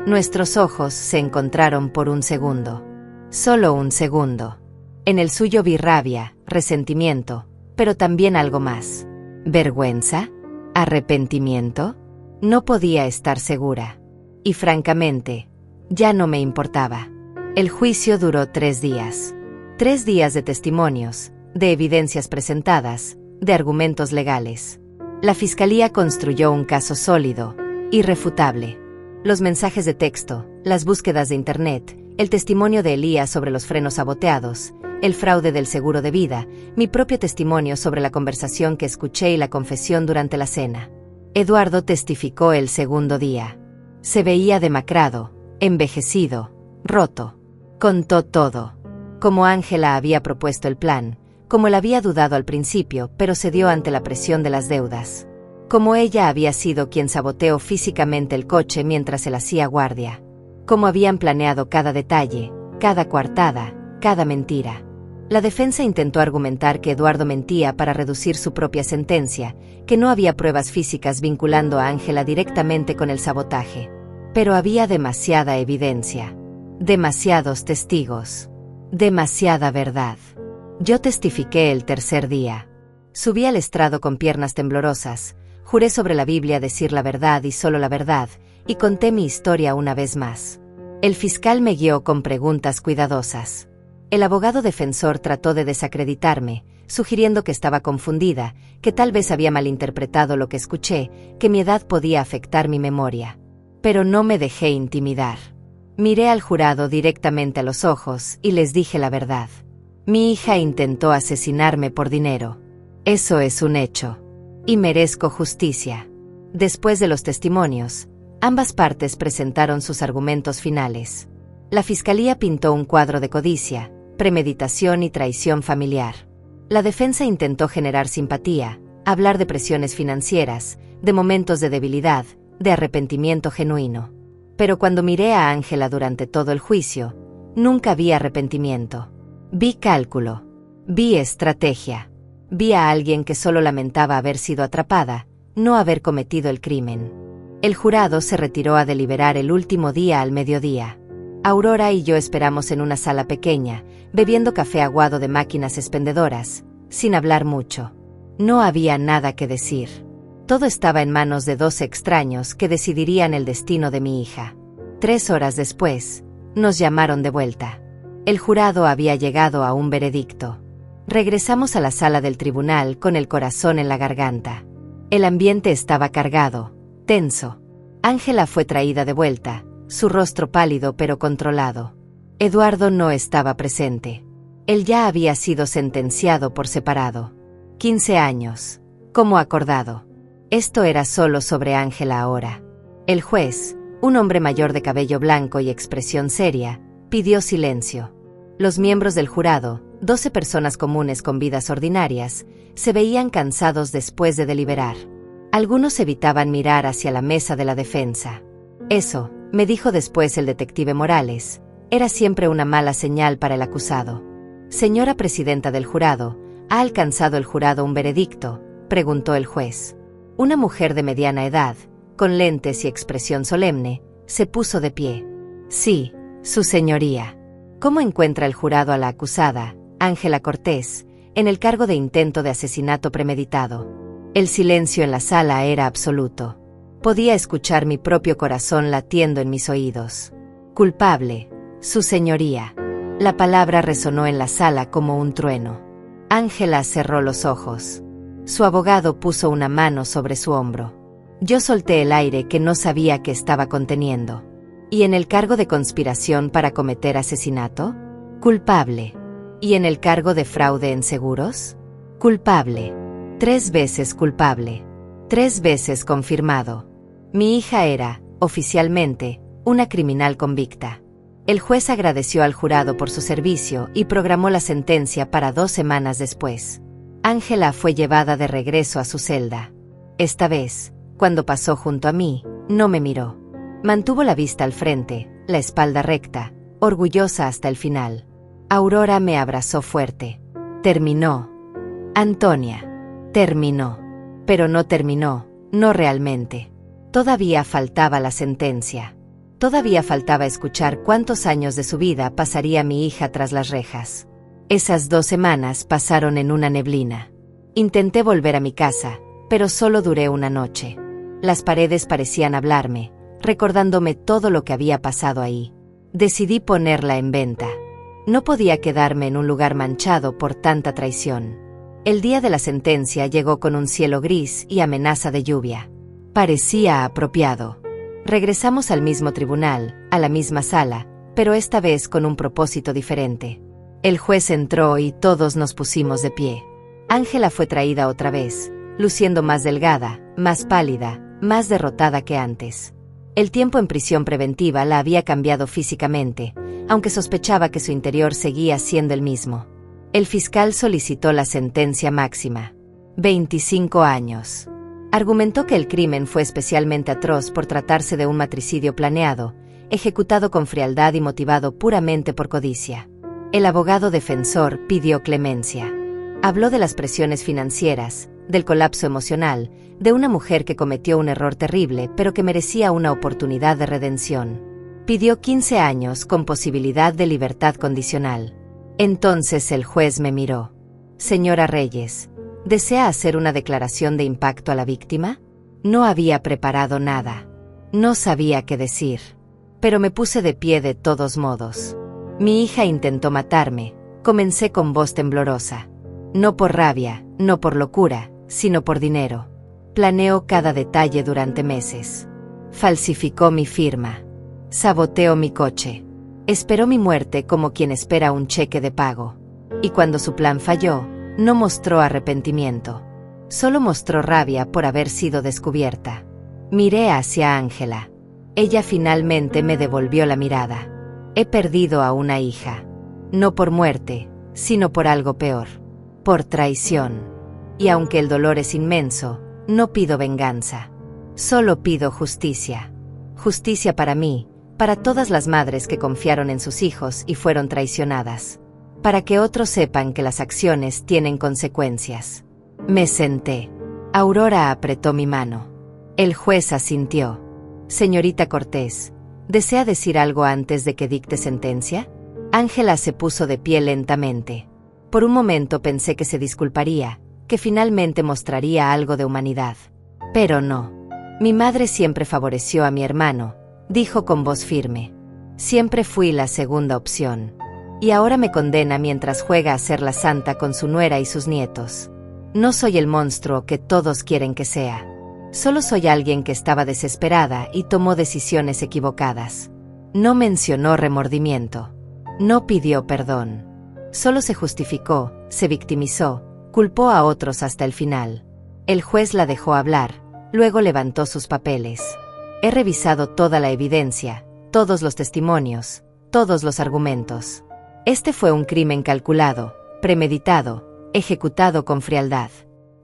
Nuestros ojos se encontraron por un segundo. Solo un segundo. En el suyo vi rabia, resentimiento, pero también algo más. ¿Vergüenza? ¿Arrepentimiento? No podía estar segura. Y francamente, ya no me importaba. El juicio duró 3 días. 3 días de testimonios, de evidencias presentadas, de argumentos legales. La fiscalía construyó un caso sólido, irrefutable. Los mensajes de texto, las búsquedas de internet, el testimonio de Elías sobre los frenos saboteados, el fraude del seguro de vida, mi propio testimonio sobre la conversación que escuché y la confesión durante la cena. Eduardo testificó el segundo día. Se veía demacrado, envejecido, roto. Contó todo. Como Ángela había propuesto el plan, como él había dudado al principio, pero cedió ante la presión de las deudas. Como ella había sido quien saboteó físicamente el coche mientras él hacía guardia. Como habían planeado cada detalle, cada coartada, cada mentira. La defensa intentó argumentar que Eduardo mentía para reducir su propia sentencia, que no había pruebas físicas vinculando a Ángela directamente con el sabotaje. Pero había demasiada evidencia, demasiados testigos, demasiada verdad. Yo testifiqué el tercer día. Subí al estrado con piernas temblorosas, juré sobre la Biblia decir la verdad y solo la verdad, y conté mi historia una vez más. El fiscal me guió con preguntas cuidadosas. El abogado defensor trató de desacreditarme, sugiriendo que estaba confundida, que tal vez había malinterpretado lo que escuché, que mi edad podía afectar mi memoria. Pero no me dejé intimidar. Miré al jurado directamente a los ojos y les dije la verdad. Mi hija intentó asesinarme por dinero. Eso es un hecho. Y merezco justicia. Después de los testimonios, ambas partes presentaron sus argumentos finales. La fiscalía pintó un cuadro de codicia, premeditación y traición familiar. La defensa intentó generar simpatía, hablar de presiones financieras, de momentos de debilidad, de arrepentimiento genuino. Pero cuando miré a Ángela durante todo el juicio, nunca vi arrepentimiento. Vi cálculo. Vi estrategia. Vi a alguien que solo lamentaba haber sido atrapada, no haber cometido el crimen. El jurado se retiró a deliberar el último día al mediodía. Aurora y yo esperamos en una sala pequeña, bebiendo café aguado de máquinas expendedoras, sin hablar mucho. No había nada que decir. Todo estaba en manos de dos extraños que decidirían el destino de mi hija. 3 horas después, nos llamaron de vuelta. El jurado había llegado a un veredicto. Regresamos a la sala del tribunal con el corazón en la garganta. El ambiente estaba cargado, tenso. Ángela fue traída de vuelta, su rostro pálido pero controlado. Eduardo no estaba presente. Él ya había sido sentenciado por separado. 15 años, como acordado. Esto era solo sobre Ángela ahora. El juez, un hombre mayor de cabello blanco y expresión seria, pidió silencio. Los miembros del jurado, 12 personas comunes con vidas ordinarias, se veían cansados después de deliberar. Algunos evitaban mirar hacia la mesa de la defensa. Eso, me dijo después el detective Morales, era siempre una mala señal para el acusado. Señora presidenta del jurado, ¿ha alcanzado el jurado un veredicto?, preguntó el juez. Una mujer de mediana edad, con lentes y expresión solemne, se puso de pie. Sí, su señoría. ¿Cómo encuentra el jurado a la acusada, Ángela Cortés, en el cargo de intento de asesinato premeditado? El silencio en la sala era absoluto. Podía escuchar mi propio corazón latiendo en mis oídos. Culpable, su señoría. La palabra resonó en la sala como un trueno. Ángela cerró los ojos. Su abogado puso una mano sobre su hombro. Yo solté el aire que no sabía que estaba conteniendo. ¿Y en el cargo de conspiración para cometer asesinato? Culpable. ¿Y en el cargo de fraude en seguros? Culpable. 3 veces culpable. 3 veces confirmado. Mi hija era, oficialmente, una criminal convicta. El juez agradeció al jurado por su servicio y programó la sentencia para 2 semanas después. Ángela fue llevada de regreso a su celda. Esta vez, cuando pasó junto a mí, no me miró. Mantuvo la vista al frente, la espalda recta, orgullosa hasta el final. Aurora me abrazó fuerte. Terminó. Antonia. Terminó. Pero no terminó, no realmente. Todavía faltaba la sentencia. Todavía faltaba escuchar cuántos años de su vida pasaría mi hija tras las rejas. Esas 2 semanas pasaron en una neblina. Intenté volver a mi casa, pero solo duré una noche. Las paredes parecían hablarme, recordándome todo lo que había pasado ahí. Decidí ponerla en venta. No podía quedarme en un lugar manchado por tanta traición. El día de la sentencia llegó con un cielo gris y amenaza de lluvia. Parecía apropiado. Regresamos al mismo tribunal, a la misma sala, pero esta vez con un propósito diferente. El juez entró y todos nos pusimos de pie. Ángela fue traída otra vez, luciendo más delgada, más pálida, más derrotada que antes. El tiempo en prisión preventiva la había cambiado físicamente, aunque sospechaba que su interior seguía siendo el mismo. El fiscal solicitó la sentencia máxima. 25 años. Argumentó que el crimen fue especialmente atroz por tratarse de un matricidio planeado, ejecutado con frialdad y motivado puramente por codicia. El abogado defensor pidió clemencia. Habló de las presiones financieras, del colapso emocional, de una mujer que cometió un error terrible pero que merecía una oportunidad de redención. Pidió 15 años con posibilidad de libertad condicional. Entonces el juez me miró. Señora Reyes, ¿desea hacer una declaración de impacto a la víctima? No había preparado nada. No sabía qué decir. Pero me puse de pie de todos modos. Mi hija intentó matarme. Comencé con voz temblorosa. No por rabia, no por locura, sino por dinero. Planeó cada detalle durante meses. Falsificó mi firma. Saboteó mi coche. Esperó mi muerte como quien espera un cheque de pago. Y cuando su plan falló, no mostró arrepentimiento. Solo mostró rabia por haber sido descubierta. Miré hacia Ángela. Ella finalmente me devolvió la mirada. He perdido a una hija. No por muerte, sino por algo peor. Por traición. Y aunque el dolor es inmenso, no pido venganza. Solo pido justicia. Justicia para mí, para todas las madres que confiaron en sus hijos y fueron traicionadas. Para que otros sepan que las acciones tienen consecuencias. Me senté. Aurora apretó mi mano. El juez asintió. Señorita Cortés, ¿desea decir algo antes de que dicte sentencia? Ángela se puso de pie lentamente. Por un momento pensé que se disculparía, que finalmente mostraría algo de humanidad. Pero no. Mi madre siempre favoreció a mi hermano, dijo con voz firme. Siempre fui la segunda opción. Y ahora me condena mientras juega a ser la santa con su nuera y sus nietos. No soy el monstruo que todos quieren que sea. Solo soy alguien que estaba desesperada y tomó decisiones equivocadas. No mencionó remordimiento. No pidió perdón. Solo se justificó, se victimizó, culpó a otros hasta el final. El juez la dejó hablar, luego levantó sus papeles. He revisado toda la evidencia, todos los testimonios, todos los argumentos. Este fue un crimen calculado, premeditado, ejecutado con frialdad.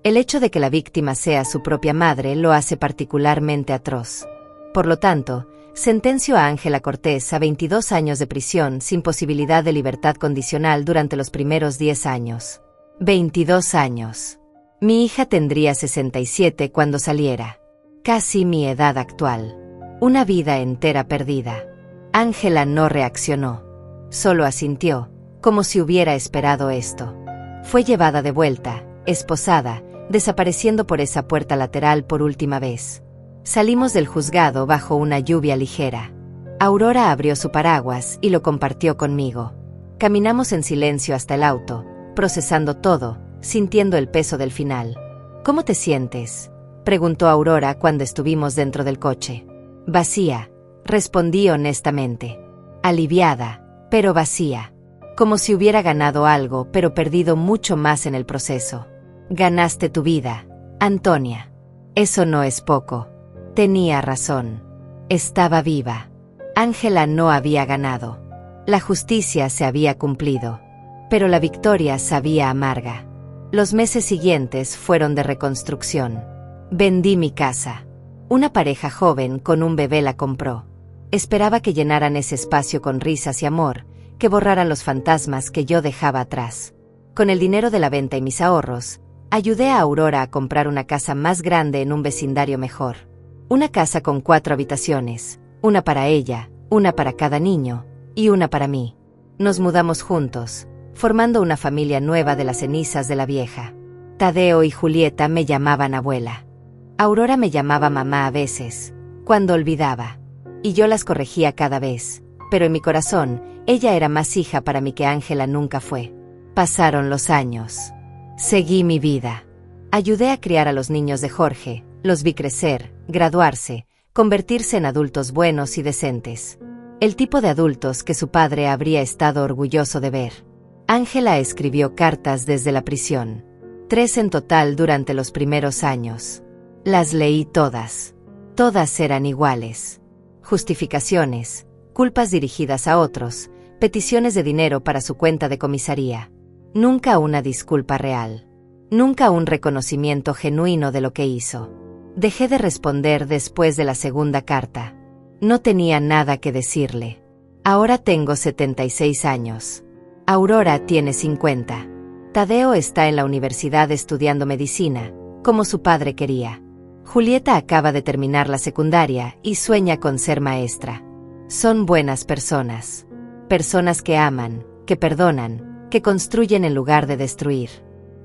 El hecho de que la víctima sea su propia madre lo hace particularmente atroz. Por lo tanto, sentencio a Ángela Cortés a 22 años de prisión sin posibilidad de libertad condicional durante los primeros 10 años. 22 años. Mi hija tendría 67 cuando saliera. Casi mi edad actual. Una vida entera perdida. Ángela no reaccionó. Solo asintió, como si hubiera esperado esto. Fue llevada de vuelta, esposada, desapareciendo por esa puerta lateral por última vez. Salimos del juzgado bajo una lluvia ligera. Aurora abrió su paraguas y lo compartió conmigo. Caminamos en silencio hasta el auto, procesando todo, sintiendo el peso del final. ¿Cómo te sientes?, preguntó Aurora cuando estuvimos dentro del coche. Vacía, respondí honestamente. Aliviada, pero vacía. Como si hubiera ganado algo, pero perdido mucho más en el proceso. Ganaste tu vida, Antonia. Eso no es poco. Tenía razón. Estaba viva. Ángela no había ganado. La justicia se había cumplido. Pero la victoria sabía amarga. Los meses siguientes fueron de reconstrucción. Vendí mi casa. Una pareja joven con un bebé la compró. Esperaba que llenaran ese espacio con risas y amor, que borraran los fantasmas que yo dejaba atrás. Con el dinero de la venta y mis ahorros, ayudé a Aurora a comprar una casa más grande en un vecindario mejor. Una casa con 4 habitaciones, una para ella, una para cada niño, y una para mí. Nos mudamos juntos, formando una familia nueva de las cenizas de la vieja. Tadeo y Julieta me llamaban abuela. Aurora me llamaba mamá a veces, cuando olvidaba. Y yo las corregía cada vez, pero en mi corazón, ella era más hija para mí que Ángela nunca fue. Pasaron los años. Seguí mi vida. Ayudé a criar a los niños de Jorge, los vi crecer, graduarse, convertirse en adultos buenos y decentes. El tipo de adultos que su padre habría estado orgulloso de ver. Ángela escribió cartas desde la prisión. 3 en total durante los primeros años. Las leí todas. Todas eran iguales. Justificaciones, culpas dirigidas a otros, peticiones de dinero para su cuenta de comisaría. Nunca una disculpa real. Nunca un reconocimiento genuino de lo que hizo. Dejé de responder después de la segunda carta. No tenía nada que decirle. Ahora tengo 76 años. Aurora tiene 50. Tadeo está en la universidad estudiando medicina, como su padre quería. Julieta acaba de terminar la secundaria y sueña con ser maestra. Son buenas personas. Personas que aman, que perdonan, que construyen en lugar de destruir.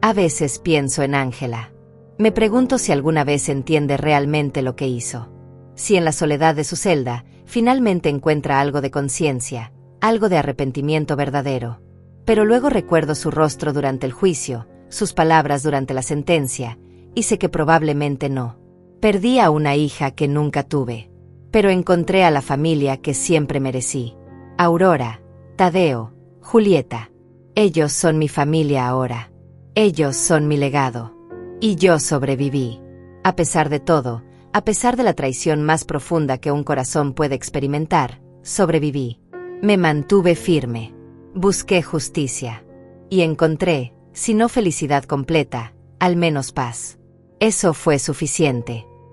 A veces pienso en Ángela. Me pregunto si alguna vez entiende realmente lo que hizo. Si en la soledad de su celda, finalmente encuentra algo de conciencia, algo de arrepentimiento verdadero. Pero luego recuerdo su rostro durante el juicio, sus palabras durante la sentencia, y sé que probablemente no. Perdí a una hija que nunca tuve, pero encontré a la familia que siempre merecí. Aurora, Tadeo, Julieta. Ellos son mi familia ahora. Ellos son mi legado. Y yo sobreviví. A pesar de todo, a pesar de la traición más profunda que un corazón puede experimentar, sobreviví. Me mantuve firme. Busqué justicia. Y encontré, si no felicidad completa, al menos paz. Eso fue suficiente.